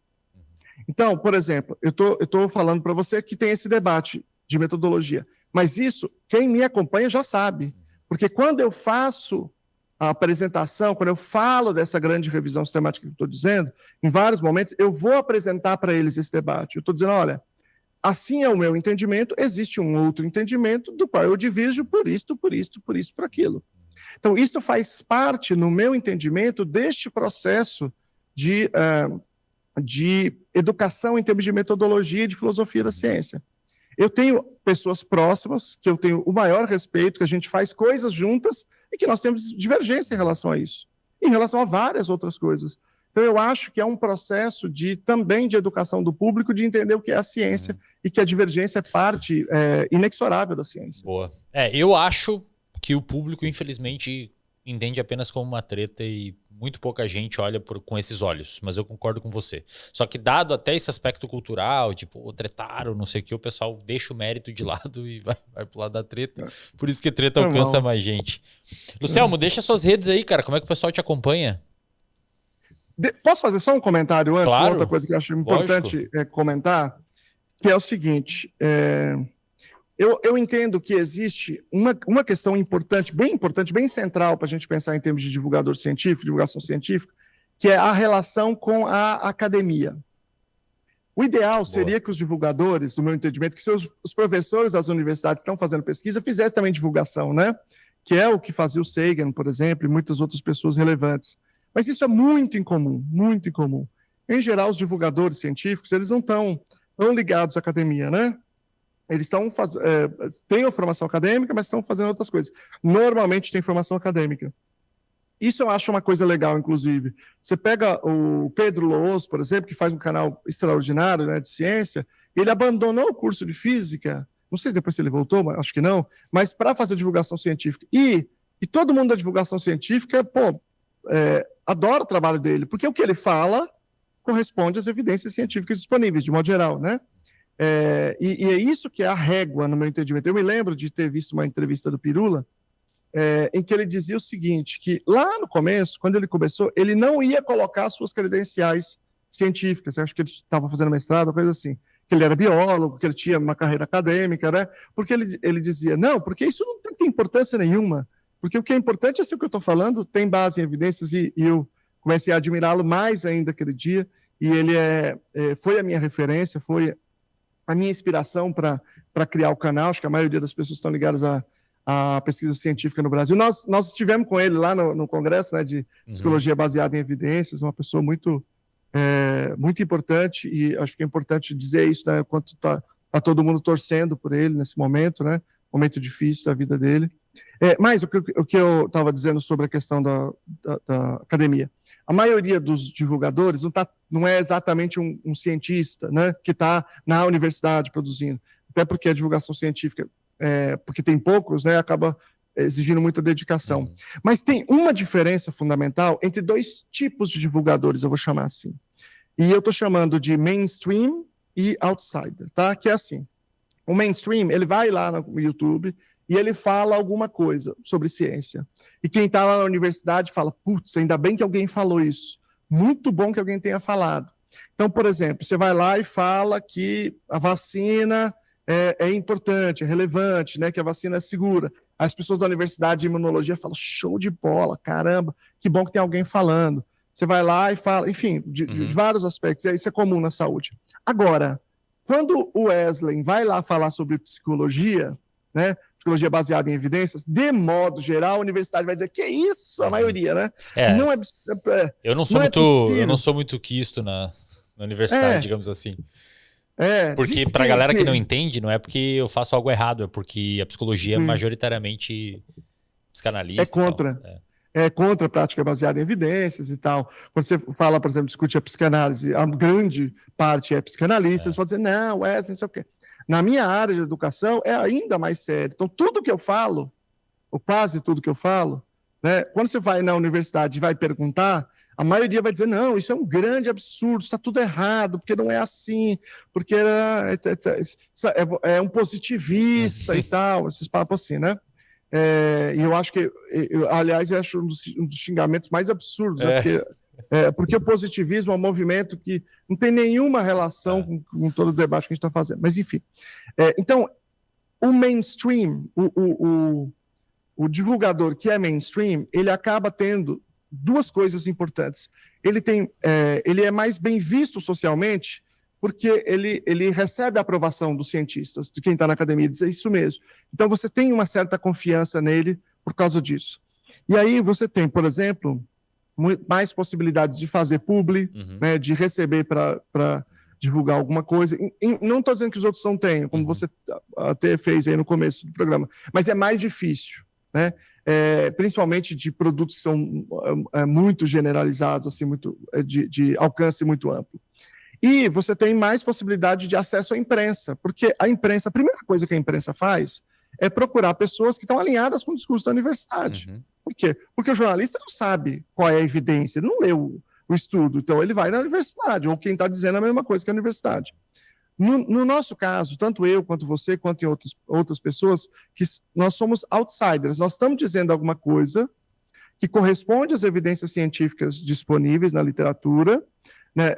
Então, por exemplo, eu estou falando para você que tem esse debate de metodologia, mas isso, quem me acompanha já sabe, porque quando eu faço a apresentação, quando eu falo dessa grande revisão sistemática que eu estou dizendo, em vários momentos, eu vou apresentar para eles esse debate. Eu estou dizendo, olha, assim é o meu entendimento, existe um outro entendimento do qual eu divido por isto, por aquilo. Então, isso faz parte, no meu entendimento, deste processo de educação em termos de metodologia e de filosofia da ciência. Eu tenho pessoas próximas, que eu tenho o maior respeito, que a gente faz coisas juntas e que nós temos divergência em relação a isso, em relação a várias outras coisas. Então, eu acho que é um processo também de educação do público, de entender o que é a ciência e que a divergência é parte inexorável da ciência. Boa. Eu acho que o público, infelizmente, entende apenas como uma treta e muito pouca gente olha com esses olhos, mas eu concordo com você. Só que dado até esse aspecto cultural, tipo, tretaram, não sei o que, o pessoal deixa o mérito de lado e vai pro lado da treta. Por isso que treta alcança mais gente. Lucelmo, deixa suas redes aí, cara. Como é que o pessoal te acompanha? Posso fazer só um comentário antes? Claro, outra coisa que eu acho importante comentar, que é o seguinte, eu entendo que existe uma questão importante, bem central para a gente pensar em termos de divulgador científico, divulgação científica, que é a relação com a academia. O ideal seria que os divulgadores, no meu entendimento, que os professores das universidades que estão fazendo pesquisa fizessem também divulgação, né? Que é o que fazia o Sagan, por exemplo, e muitas outras pessoas relevantes. Mas isso é muito incomum, muito incomum. Em geral, os divulgadores científicos, eles não estão ligados à academia, né? Eles têm a formação acadêmica, mas estão fazendo outras coisas. Normalmente tem formação acadêmica. Isso eu acho uma coisa legal, inclusive. Você pega o Pedro Loos, por exemplo, que faz um canal extraordinário, né, de ciência, ele abandonou o curso de física, não sei se depois ele voltou, mas acho que não, mas para fazer divulgação científica. E todo mundo da divulgação científica, adora o trabalho dele, porque o que ele fala corresponde às evidências científicas disponíveis, de modo geral, né? E é isso que é a régua, no meu entendimento. Eu me lembro de ter visto uma entrevista do Pirula, em que ele dizia o seguinte, que lá no começo, quando ele começou, ele não ia colocar suas credenciais científicas, acho que ele estava fazendo mestrado, coisa assim, que ele era biólogo, que ele tinha uma carreira acadêmica, né? Porque ele dizia, não, porque isso não tem importância nenhuma, porque o que é importante é se o que eu estou falando tem base em evidências, e eu comecei a admirá-lo mais ainda aquele dia, e ele foi a minha referência, foi a minha inspiração para criar o canal. Acho que a maioria das pessoas estão ligadas à pesquisa científica no Brasil. Nós estivemos com ele lá no congresso, né, de psicologia baseada em evidências, uma pessoa muito importante, e acho que é importante dizer isso, né, enquanto está todo mundo torcendo por ele nesse momento, né, momento difícil da vida dele. Mas o que eu estava dizendo sobre a questão da academia, a maioria dos divulgadores não é exatamente um cientista, né, que está na universidade produzindo, até porque a divulgação científica, porque tem poucos, né, acaba exigindo muita dedicação. Mas tem uma diferença fundamental entre dois tipos de divulgadores, eu vou chamar assim. E eu estou chamando de mainstream e outsider, tá? Que é assim, o mainstream, ele vai lá no YouTube e ele fala alguma coisa sobre ciência. E quem está lá na universidade fala, putz, ainda bem que alguém falou isso. Muito bom que alguém tenha falado. Então, por exemplo, você vai lá e fala que a vacina é importante, é relevante, né, que a vacina é segura. As pessoas da universidade de imunologia falam, show de bola, caramba, que bom que tem alguém falando. Você vai lá e fala, enfim, de vários aspectos, e isso é comum na saúde. Agora, quando o Wesley vai lá falar sobre psicologia, né, psicologia baseada em evidências, de modo geral, a universidade vai dizer que é isso, a maioria, né? Não é, eu não sou muito quisto na universidade, digamos assim. Porque pra galera que não entende, não é porque eu faço algo errado, é porque a psicologia é majoritariamente psicanalista. É contra. É contra a prática baseada em evidências e tal. Quando você fala, por exemplo, discute a psicanálise, a grande parte é psicanalista, você pode dizer, não, não sei o quê. Na minha área de educação é ainda mais sério. Então, tudo que eu falo, ou quase tudo que eu falo, né, quando você vai na universidade e vai perguntar, a maioria vai dizer, não, isso é um grande absurdo, está tudo errado, porque não é assim, porque é um positivista e tal, esses papos assim, né? E eu acho que, aliás, eu acho um dos xingamentos mais absurdos, porque o positivismo é um movimento que não tem nenhuma relação com todo o debate que a gente está fazendo. Mas, enfim. Então, o mainstream, o divulgador que é mainstream, ele acaba tendo duas coisas importantes. Ele é mais bem visto socialmente porque ele recebe a aprovação dos cientistas, de quem está na academia, dizer isso mesmo. Então, você tem uma certa confiança nele por causa disso. E aí você tem, por exemplo, mais possibilidades de fazer publi, né, de receber para divulgar alguma coisa. Não estou dizendo que os outros não tenham, como você até fez aí no começo do programa, mas é mais difícil, né? Principalmente de produtos que são muito generalizados, assim, de alcance muito amplo. E você tem mais possibilidade de acesso à imprensa, porque a primeira coisa que a imprensa faz é procurar pessoas que estão alinhadas com o discurso da universidade. Por quê? Porque o jornalista não sabe qual é a evidência, ele não leu o estudo, então ele vai na universidade, ou quem está dizendo a mesma coisa que a universidade. No nosso caso, tanto eu, quanto você, quanto em outras pessoas, que nós somos outsiders, nós estamos dizendo alguma coisa que corresponde às evidências científicas disponíveis na literatura, né,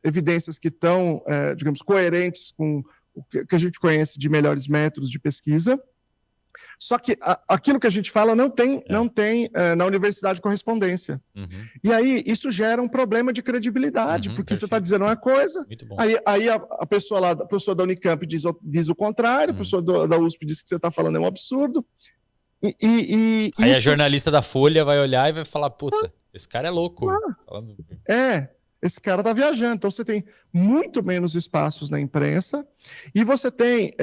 evidências que estão, digamos, coerentes com o que a gente conhece de melhores métodos de pesquisa. Só que aquilo que a gente fala não tem na universidade correspondência. E aí isso gera um problema de credibilidade, porque você está dizendo uma coisa, aí a pessoa da Unicamp diz o contrário, a pessoa da USP diz que você está falando é um absurdo. Aí a jornalista da Folha vai olhar e vai falar, puta, esse cara é louco. Esse cara está viajando. Então você tem muito menos espaços na imprensa e você tem,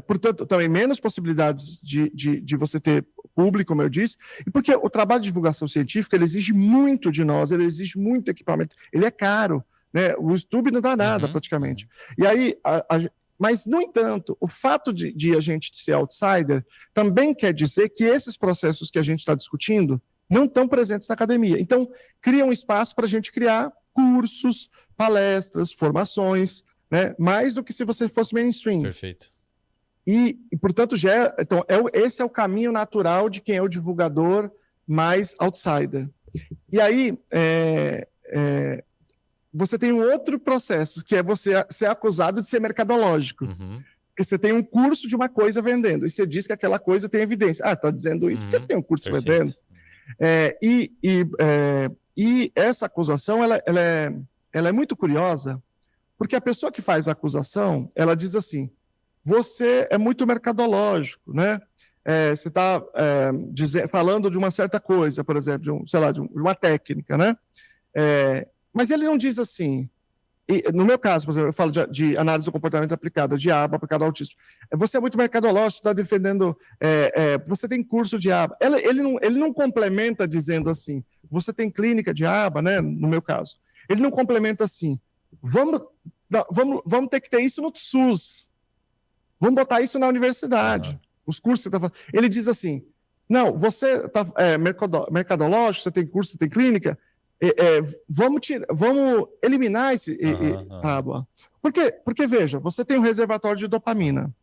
portanto, também menos possibilidades de você ter público, como eu disse, e porque o trabalho de divulgação científica ele exige muito de nós, ele exige muito equipamento, ele é caro, né? O YouTube não dá nada praticamente. E aí, mas, no entanto, o fato de a gente ser outsider também quer dizer que esses processos que a gente está discutindo não estão presentes na academia. Então, cria um espaço para a gente criar cursos, palestras, formações, né? Mais do que se você fosse mainstream. Perfeito. E portanto, então, esse é o caminho natural de quem é o divulgador mais outsider. E aí, você tem um outro processo, que é você ser acusado de ser mercadológico. Você tem um curso de uma coisa vendendo, e você diz que aquela coisa tem evidência. Está dizendo isso porque tem um curso vendendo. E essa acusação ela é muito curiosa, porque a pessoa que faz a acusação, ela diz assim, você é muito mercadológico, né? Você está falando de uma certa coisa, por exemplo, de uma técnica, né? Mas ele não diz assim, no meu caso, por exemplo, eu falo de análise do comportamento aplicada, de aba aplicada ao autismo. Você é muito mercadológico, você está defendendo, você tem curso de aba. Ele não complementa dizendo assim, você tem clínica de aba, né, no meu caso. Ele não complementa assim, vamos ter que ter isso no SUS, vamos botar isso na universidade, os cursos que você está falando. Ele diz assim, não, você está mercadológico, você tem curso, você tem clínica, vamos eliminar esse aba. Porque, veja, você tem um reservatório de dopamina.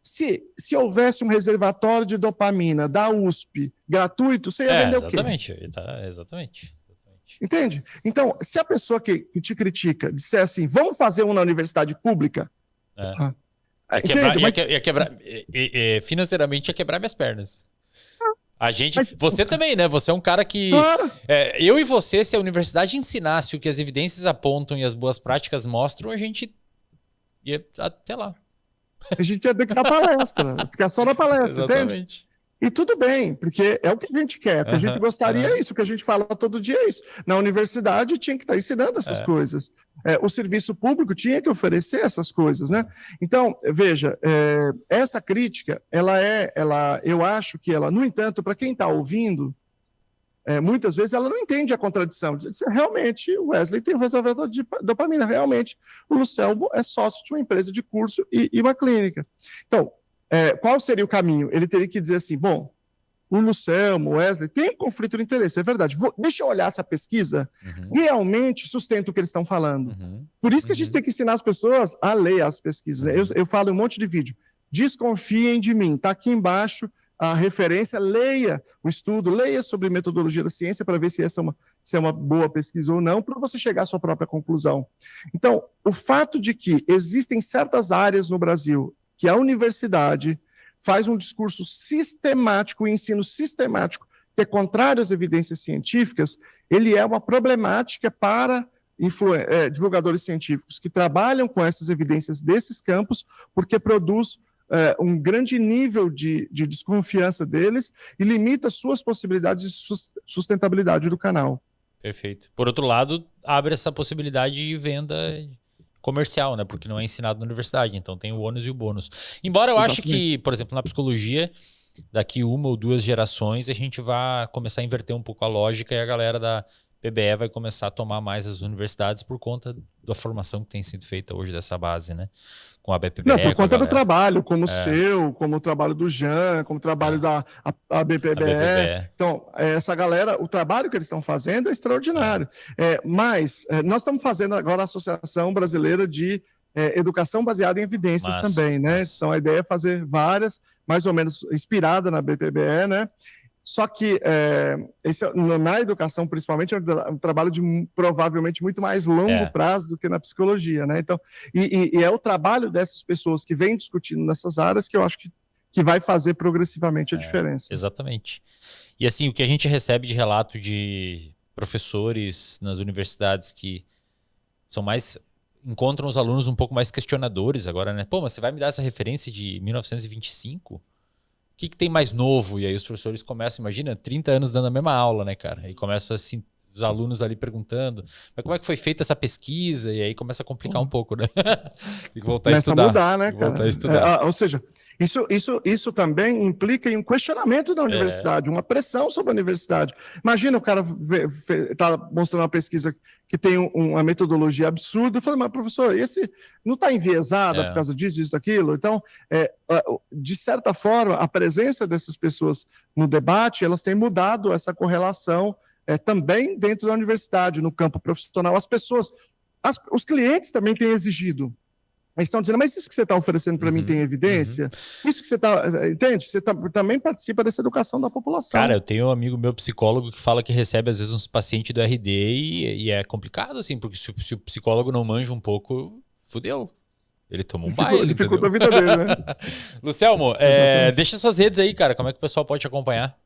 Se houvesse um reservatório de dopamina da USP gratuito, você ia vender o quê? Exatamente. Entende? Então, se a pessoa que te critica disser assim, vamos fazer um na universidade pública... Financeiramente ia quebrar minhas pernas. Você também, né? Você é um cara que... Claro. Eu e você, se a universidade ensinasse o que as evidências apontam e as boas práticas mostram, a gente ia até lá. A gente ia ter que dar palestra, ficar só na palestra, Exatamente. Entende? E tudo bem, porque é o que a gente quer, o que a gente gostaria é isso, o que a gente fala todo dia é isso. Na universidade tinha que estar ensinando essas coisas. O serviço público tinha que oferecer essas coisas, né? Então, veja, essa crítica, eu acho que ela, no entanto, para quem está ouvindo, muitas vezes ela não entende a contradição. Realmente, o Wesley tem um reservatório de dopamina, realmente, o Lucelmo é sócio de uma empresa de curso e uma clínica. Então, qual seria o caminho? Ele teria que dizer assim, bom, o Lucelmo, o Wesley, tem um conflito de interesse, é verdade. Deixa eu olhar essa pesquisa, realmente sustenta o que eles estão falando. Por isso que a gente tem que ensinar as pessoas a ler as pesquisas. Eu falo em um monte de vídeo, desconfiem de mim, está aqui embaixo a referência, leia o estudo, leia sobre metodologia da ciência para ver se essa é uma boa pesquisa ou não, para você chegar à sua própria conclusão. Então, o fato de que existem certas áreas no Brasil que a universidade faz um discurso sistemático, um ensino sistemático, que é contrário às evidências científicas, ele é uma problemática para divulgadores científicos que trabalham com essas evidências desses campos, porque produz um grande nível de desconfiança deles e limita suas possibilidades de sustentabilidade do canal. Perfeito. Por outro lado, abre essa possibilidade de venda comercial, né? Porque não é ensinado na universidade, então tem o ônus e o bônus. Embora eu ache que, por exemplo, na psicologia, daqui 1 ou 2 gerações, a gente vai começar a inverter um pouco a lógica e a galera da PBE vai começar a tomar mais as universidades por conta da formação que tem sido feita hoje dessa base, né? Com a BPBE. Não, por conta do trabalho, como o seu, como o trabalho do Jean, como o trabalho da BPBE. Então, essa galera, o trabalho que eles estão fazendo é extraordinário. Mas nós estamos fazendo agora a Associação Brasileira de Educação Baseada em Evidências também, né? Então, a ideia é fazer várias, mais ou menos inspirada na BPBE, né? Só que na educação, principalmente, é um trabalho de provavelmente muito mais longo prazo do que na psicologia, né? Então, e é o trabalho dessas pessoas que vêm discutindo nessas áreas que eu acho que vai fazer progressivamente a diferença. Exatamente. E assim, o que a gente recebe de relato de professores nas universidades que são mais... encontram os alunos um pouco mais questionadores agora, né? Pô, mas você vai me dar essa referência de 1925? O que tem mais novo? E aí os professores começam, imagina, 30 anos dando a mesma aula, né, cara? E começam assim, os alunos ali perguntando, mas como é que foi feita essa pesquisa? E aí começa a complicar um pouco, né? Tem que voltar a estudar. Começa a mudar, né, cara? Voltar a estudar. Ou seja, isso também implica em um questionamento da universidade, uma pressão sobre a universidade. Imagina o cara está mostrando uma pesquisa que tem uma metodologia absurda, eu falo, mas professor, esse não está enviesada por causa disso, daquilo? Então, de certa forma, a presença dessas pessoas no debate, elas têm mudado essa correlação também dentro da universidade, no campo profissional. As pessoas, os clientes também têm exigido. Eles estão dizendo, mas isso que você está oferecendo para mim tem evidência? Isso que você está... Entende? Você também participa dessa educação da população. Cara, eu tenho um amigo meu psicólogo que fala que recebe às vezes uns pacientes do RD e é complicado, assim, porque se o psicólogo não manja um pouco, fudeu. Ele toma um baile. Ele ficou da vida dele, né? Lucelmo, deixa suas redes aí, cara. Como é que o pessoal pode te acompanhar?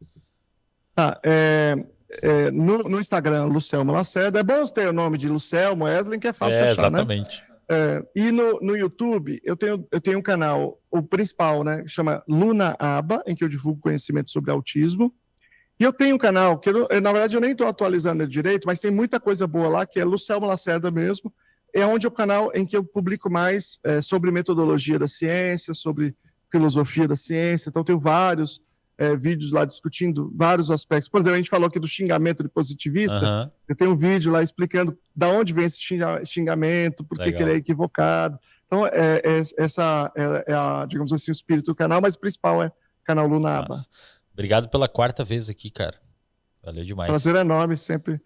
No Instagram, Lucelmo Lacerda. É bom ter o nome de Lucelmo Wesley, que é fácil de achar, exatamente. Né? E no YouTube, eu tenho um canal, o principal, né, que chama Luna Aba, em que eu divulgo conhecimento sobre autismo. E eu tenho um canal, que na verdade eu nem estou atualizando ele direito, mas tem muita coisa boa lá, que é Lucelmo Lacerda mesmo. é onde é o canal em que eu publico mais sobre metodologia da ciência, sobre filosofia da ciência. Então, tenho vários vídeos lá discutindo vários aspectos. Por exemplo, a gente falou aqui do xingamento de positivista. Eu tenho um vídeo lá explicando da onde vem esse xingamento, por que ele é equivocado. Então, essa é digamos assim, o espírito do canal, mas o principal é canal Lunaba. Obrigado pela 4ª vez aqui, cara. Valeu demais. Prazer enorme, sempre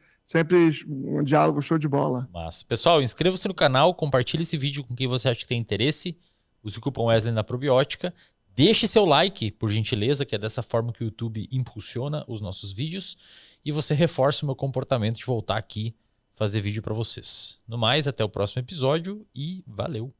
um diálogo show de bola. Massa. Pessoal, inscreva-se no canal, compartilhe esse vídeo com quem você acha que tem interesse. Use o cupom Wesley na Probiótica. Deixe seu like, por gentileza, que é dessa forma que o YouTube impulsiona os nossos vídeos. E você reforça o meu comportamento de voltar aqui fazer vídeo para vocês. No mais, até o próximo episódio e valeu!